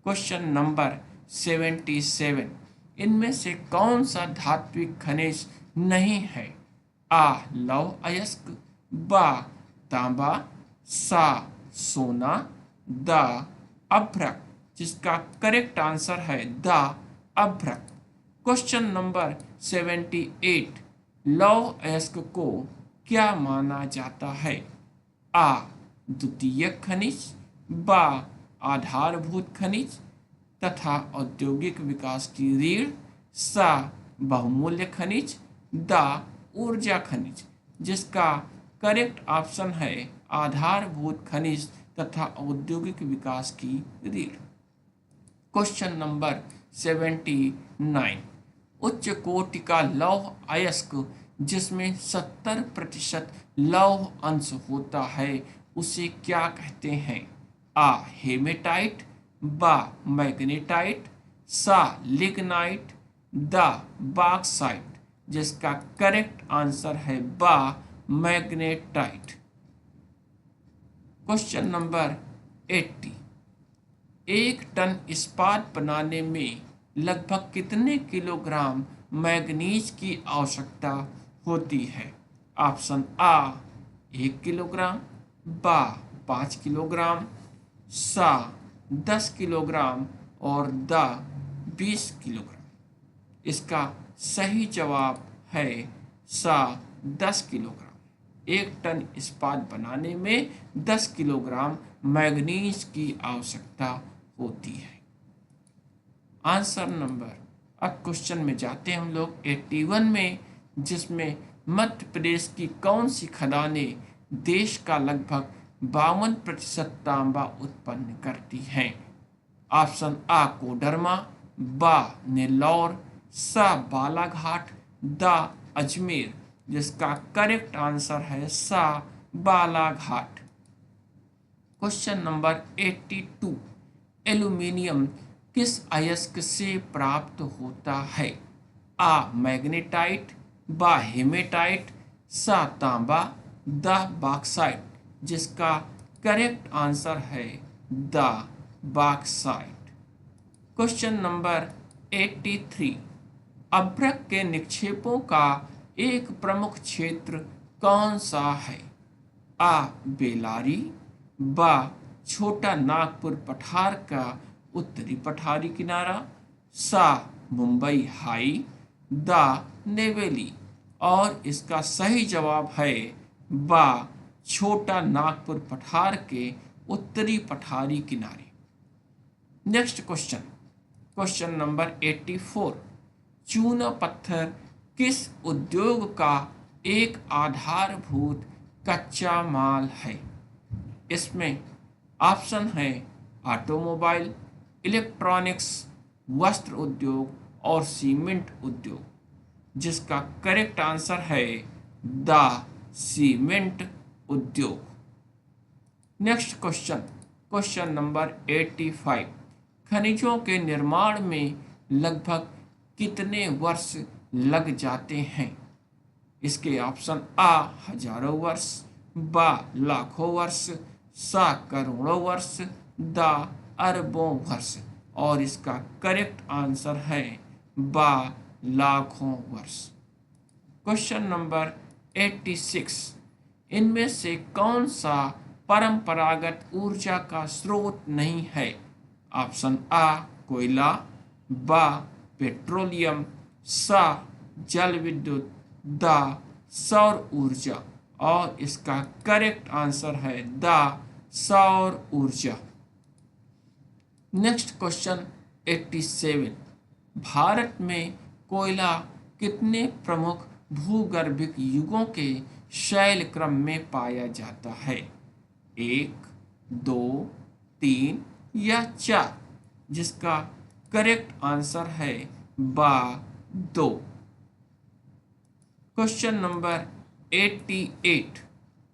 क्वेश्चन नंबर 77, इनमें से कौन सा धात्विक खनिज नहीं है? आ लौह अयस्क, बा तांबा, सा सोना, द अभ्रक, जिसका करेक्ट आंसर है द अभ्रक। क्वेश्चन नंबर 78, लौह अयस्क को क्या माना जाता है? आ द्वितीयक खनिज, बा आधारभूत खनिज तथा औद्योगिक विकास की रीढ़, सा बहुमूल्य खनिज, द ऊर्जा खनिज, जिसका करेक्ट ऑप्शन है आधारभूत खनिज तथा औद्योगिक विकास की रीढ़। क्वेश्चन नंबर 79, उच्च कोटि का लौह अयस्क जिसमें 70% लौह अंश होता है उसे क्या कहते हैं? आ हेमेटाइट, बा मैग्नेटाइट, सा लिग्नाइट, द बॉक्साइट, जिसका करेक्ट आंसर है बा मैग्नेटाइट। क्वेश्चन नंबर 80, 1 टन इस्पात बनाने में लगभग कितने किलोग्राम मैग्नीज की आवश्यकता होती है? ऑप्शन आ 1 किलोग्राम, बा 5 किलोग्राम, सा 10 किलोग्राम और द 20 किलोग्राम। इसका सही जवाब है सा 10 किलोग्राम। 1 टन इस्पात बनाने में 10 किलोग्राम मैग्नीज की आवश्यकता होती है। आंसर नंबर, अब क्वेश्चन में जाते हैं हम लोग 81 में, जिसमें मध्य प्रदेश की कौन सी खदानें देश का लगभग 52% तांबा उत्पन्न करती हैं? ऑप्शन आ कोडरमा, बा नेल्लौर, सा बालाघाट, द अजमेर, जिसका करेक्ट आंसर है सा बालाघाट। क्वेश्चन नंबर 82, एल्यूमिनियम किस अयस्क से प्राप्त होता है? आ मैग्नेटाइट, बा हेमेटाइट, सा तांबा, द बॉक्साइट, जिसका करेक्ट आंसर है द बॉक्साइट। क्वेश्चन नंबर 83, अभ्रक के निक्षेपों का एक प्रमुख क्षेत्र कौन सा है? आ बेलारी, बा छोटा नागपुर पठार का उत्तरी पठारी किनारा, सा मुंबई हाई, द नेवेली, और इसका सही जवाब है बा छोटा नागपुर पठार के उत्तरी पठारी किनारे। नेक्स्ट क्वेश्चन, क्वेश्चन नंबर 84, चूना पत्थर किस उद्योग का एक आधारभूत कच्चा माल है? इसमें ऑप्शन है ऑटोमोबाइल, इलेक्ट्रॉनिक्स, वस्त्र उद्योग और सीमेंट उद्योग, जिसका करेक्ट आंसर है द सीमेंट उद्योग। नेक्स्ट क्वेश्चन, क्वेश्चन नंबर 85, खनिजों के निर्माण में लगभग कितने वर्ष लग जाते हैं? इसके ऑप्शन आ हजारों वर्ष, बा लाखों वर्ष, सा करोड़ों वर्ष, द अरबों वर्ष, और इसका करेक्ट आंसर है बा लाखों वर्ष। क्वेश्चन नंबर 86, इनमें से कौन सा परंपरागत ऊर्जा का स्रोत नहीं है? ऑप्शन आ कोयला, बा पेट्रोलियम, सा जल विद्युत, द सौर ऊर्जा, और इसका करेक्ट आंसर है द सौर ऊर्जा। नेक्स्ट क्वेश्चन 87, भारत में कोयला कितने प्रमुख भूगर्भिक युगों के शैल क्रम में पाया जाता है? 1, 2, 3 या 4, जिसका करेक्ट आंसर है बा 2। क्वेश्चन नंबर 88,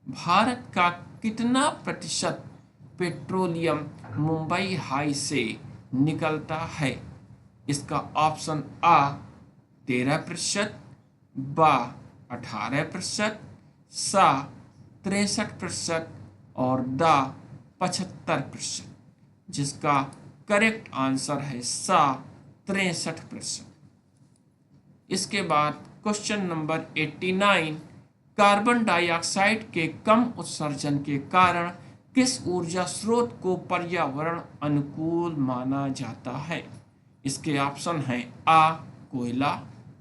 भारत का कितना प्रतिशत पेट्रोलियम मुंबई हाई से निकलता है? इसका ऑप्शन आ 13%, बा 18%, सा 63% और द 75%, जिसका करेक्ट आंसर है सा 63%। इसके बाद क्वेश्चन नंबर 89, कार्बन डाइऑक्साइड के कम उत्सर्जन के कारण किस ऊर्जा स्रोत को पर्यावरण अनुकूल माना जाता है? इसके ऑप्शन हैं आ कोयला,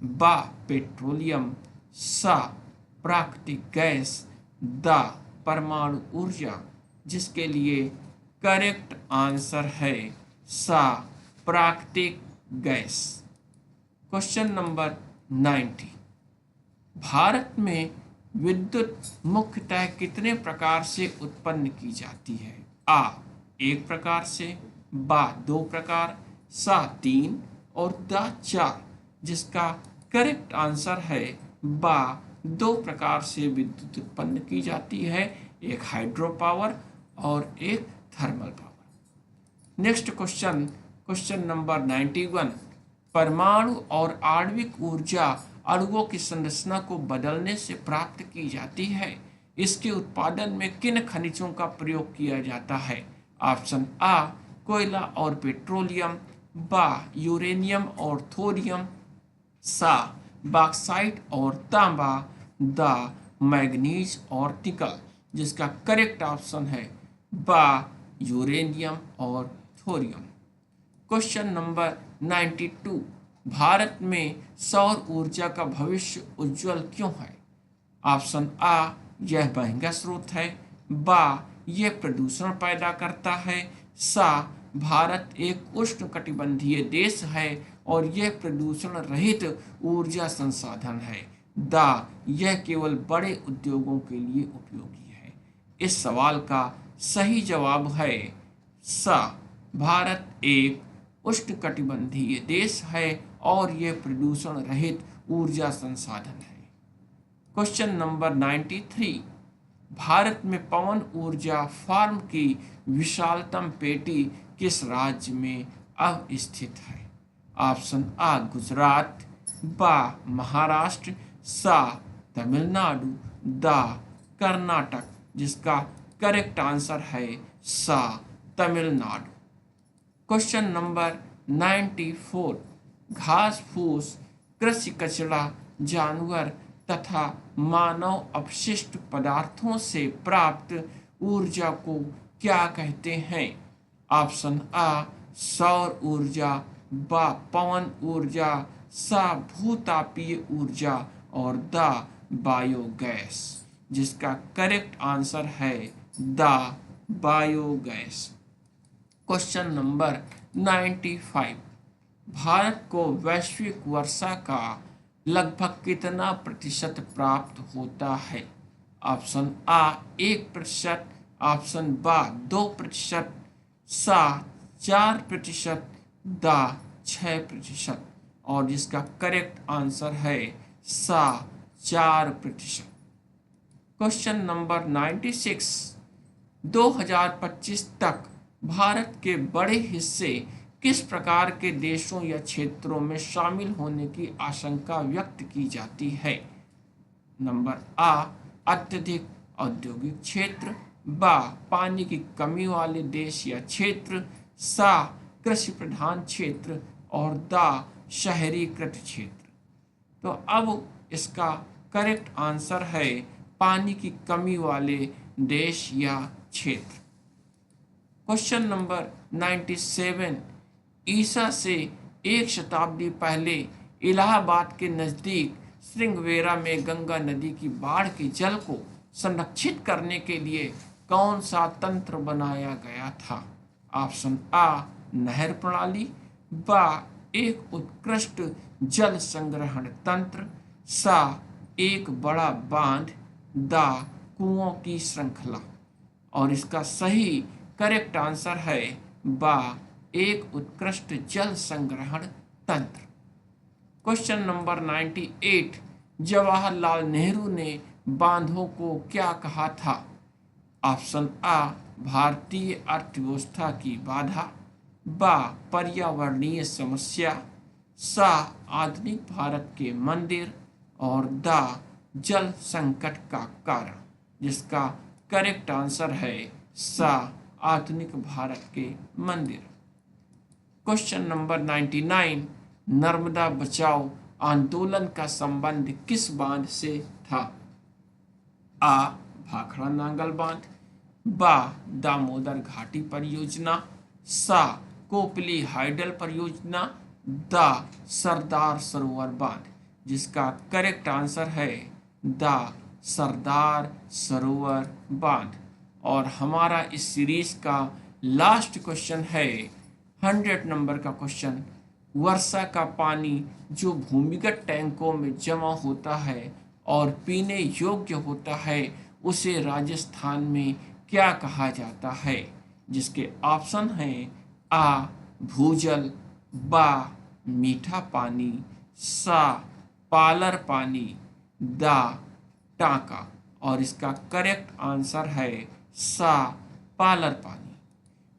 बा पेट्रोलियम, सा प्राकृतिक गैस, दा परमाणु ऊर्जा, जिसके लिए करेक्ट आंसर है सा प्राकृतिक गैस। क्वेश्चन नंबर 90, भारत में विद्युत मुख्यतः कितने प्रकार से उत्पन्न की जाती है? आ एक प्रकार से, बा दो प्रकार, सा तीन और दा चार, जिसका करेक्ट आंसर है बा दो प्रकार से विद्युत उत्पन्न की जाती है, एक हाइड्रो पावर और एक thermal power. Next question, question number 91, परमाणु और आणविक ऊर्जा अणुओं की संरचना को बदलने से प्राप्त की जाती है। इसके उत्पादन में किन खनिजों का प्रयोग किया जाता है? ऑप्शन आ कोयला और पेट्रोलियम, बा यूरेनियम और थोरियम, सा बॉक्साइट और तांबा, दा मैग्नीज और निकल, जिसका करेक्ट ऑप्शन है बा यूरेनियम और थोरियम। क्वेश्चन नंबर 92, भारत में सौर ऊर्जा का भविष्य उज्जवल क्यों है? ऑप्शन आ यह महंगा स्रोत है, बा यह प्रदूषण पैदा करता है, सा भारत एक उष्णकटिबंधीय देश है और यह प्रदूषण रहित ऊर्जा संसाधन है, दा यह केवल बड़े उद्योगों के लिए उपयोगी है। इस सवाल का सही जवाब है सा भारत एक उष्णकटिबंधीय देश है और यह प्रदूषण रहित ऊर्जा संसाधन है। क्वेश्चन नंबर 93, भारत में पवन ऊर्जा फार्म की विशालतम पेटी किस राज्य में अवस्थित है? ऑप्शन आ गुजरात, बा महाराष्ट्र, सा तमिलनाडु, दा कर्नाटक, जिसका करेक्ट आंसर है सा तमिलनाडु। क्वेश्चन नंबर 94, घास फूस, कृषि कचरा, जानवर तथा मानव अपशिष्ट पदार्थों से प्राप्त ऊर्जा को क्या कहते हैं? ऑप्शन आ सौर ऊर्जा, बा पवन ऊर्जा, सा भूतापीय ऊर्जा और दा बायोगैस, जिसका करेक्ट आंसर है दा बायोगैस। क्वेश्चन नंबर 95, भारत को वैश्विक वर्षा का लगभग कितना प्रतिशत प्राप्त होता है? ऑप्शन आ 1%, ऑप्शन बा 2%, सा 4%, दा 6%, और जिसका करेक्ट आंसर है सा 4%। क्वेश्चन नंबर 96, 2025 तक भारत के बड़े हिस्से किस प्रकार के देशों या क्षेत्रों में शामिल होने की आशंका व्यक्त की जाती है? नंबर आ अत्यधिक औद्योगिक क्षेत्र, बा पानी की कमी वाले देश या क्षेत्र, सा कृषि प्रधान क्षेत्र और दा शहरीकृत क्षेत्र। तो अब इसका करेक्ट आंसर है पानी की कमी वाले देश या क्षेत्र। क्वेश्चन नंबर 97, ईसा से 1 शताब्दी पहले इलाहाबाद के नज़दीक श्रृंगवेरा में गंगा नदी की बाढ़ के जल को संरक्षित करने के लिए कौन सा तंत्र बनाया गया था? ऑप्शन आ नहर प्रणाली, बा एक उत्कृष्ट जल संग्रहण तंत्र, सा एक बड़ा बांध, दा कुओं की श्रृंखला, और इसका सही करेक्ट आंसर है बा एक उत्कृष्ट जल संग्रहण तंत्र। क्वेश्चन नंबर 98, जवाहरलाल नेहरू ने बांधों को क्या कहा था? ऑप्शन आ भारतीय अर्थव्यवस्था की बाधा, बा पर्यावरणीय समस्या, सा आधुनिक भारत के मंदिर और दा जल संकट का कारण, जिसका करेक्ट आंसर है सा आधुनिक भारत के मंदिर। क्वेश्चन नंबर 99, नर्मदा बचाओ आंदोलन का संबंध किस बांध से था? आ, भाखड़ा नांगल बांध, बा, दामोदर घाटी परियोजना, सा, कोपली हाइडल परियोजना, दा, सरदार सरोवर बांध। जिसका करेक्ट आंसर है दा, सरदार सरोवर बांध। और हमारा इस सीरीज का लास्ट क्वेश्चन है 100 नंबर का क्वेश्चन। वर्षा का पानी जो भूमिगत टैंकों में जमा होता है और पीने योग्य होता है उसे राजस्थान में क्या कहा जाता है? जिसके ऑप्शन हैं आ, भूजल, बा, मीठा पानी, सा, पालर पानी, दा, टाका। और इसका करेक्ट आंसर है सा, पालर पानी।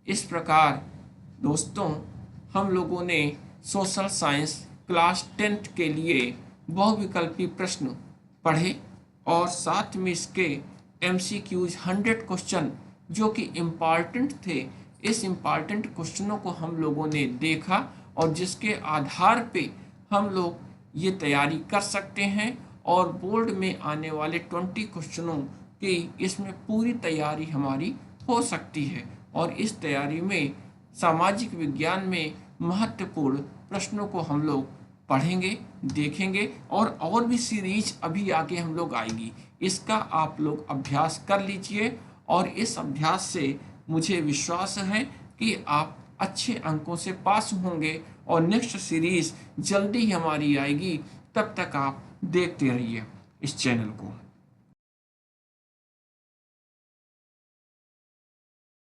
इस प्रकार दोस्तों हम लोगों ने सोशल साइंस क्लास 10 के लिए बहुविकल्पी प्रश्न पढ़े और साथ में इसके MCQs 100 क्वेश्चन जो कि इम्पॉर्टेंट थे, इस इम्पॉर्टेंट क्वेश्चनों को हम लोगों ने देखा और जिसके आधार पे हम लोग ये तैयारी कर सकते हैं और बोर्ड में आने वाले 20 क्वेश्चनों की इसमें पूरी तैयारी हमारी हो सकती है। और इस तैयारी में सामाजिक विज्ञान में महत्वपूर्ण प्रश्नों को हम लोग पढ़ेंगे, देखेंगे और भी सीरीज अभी आगे हम लोग आएगी। इसका आप लोग अभ्यास कर लीजिए और इस अभ्यास से मुझे विश्वास है कि आप अच्छे अंकों से पास होंगे और नेक्स्ट सीरीज जल्दी ही हमारी आएगी। तब तक आप देखते रहिए इस चैनल को।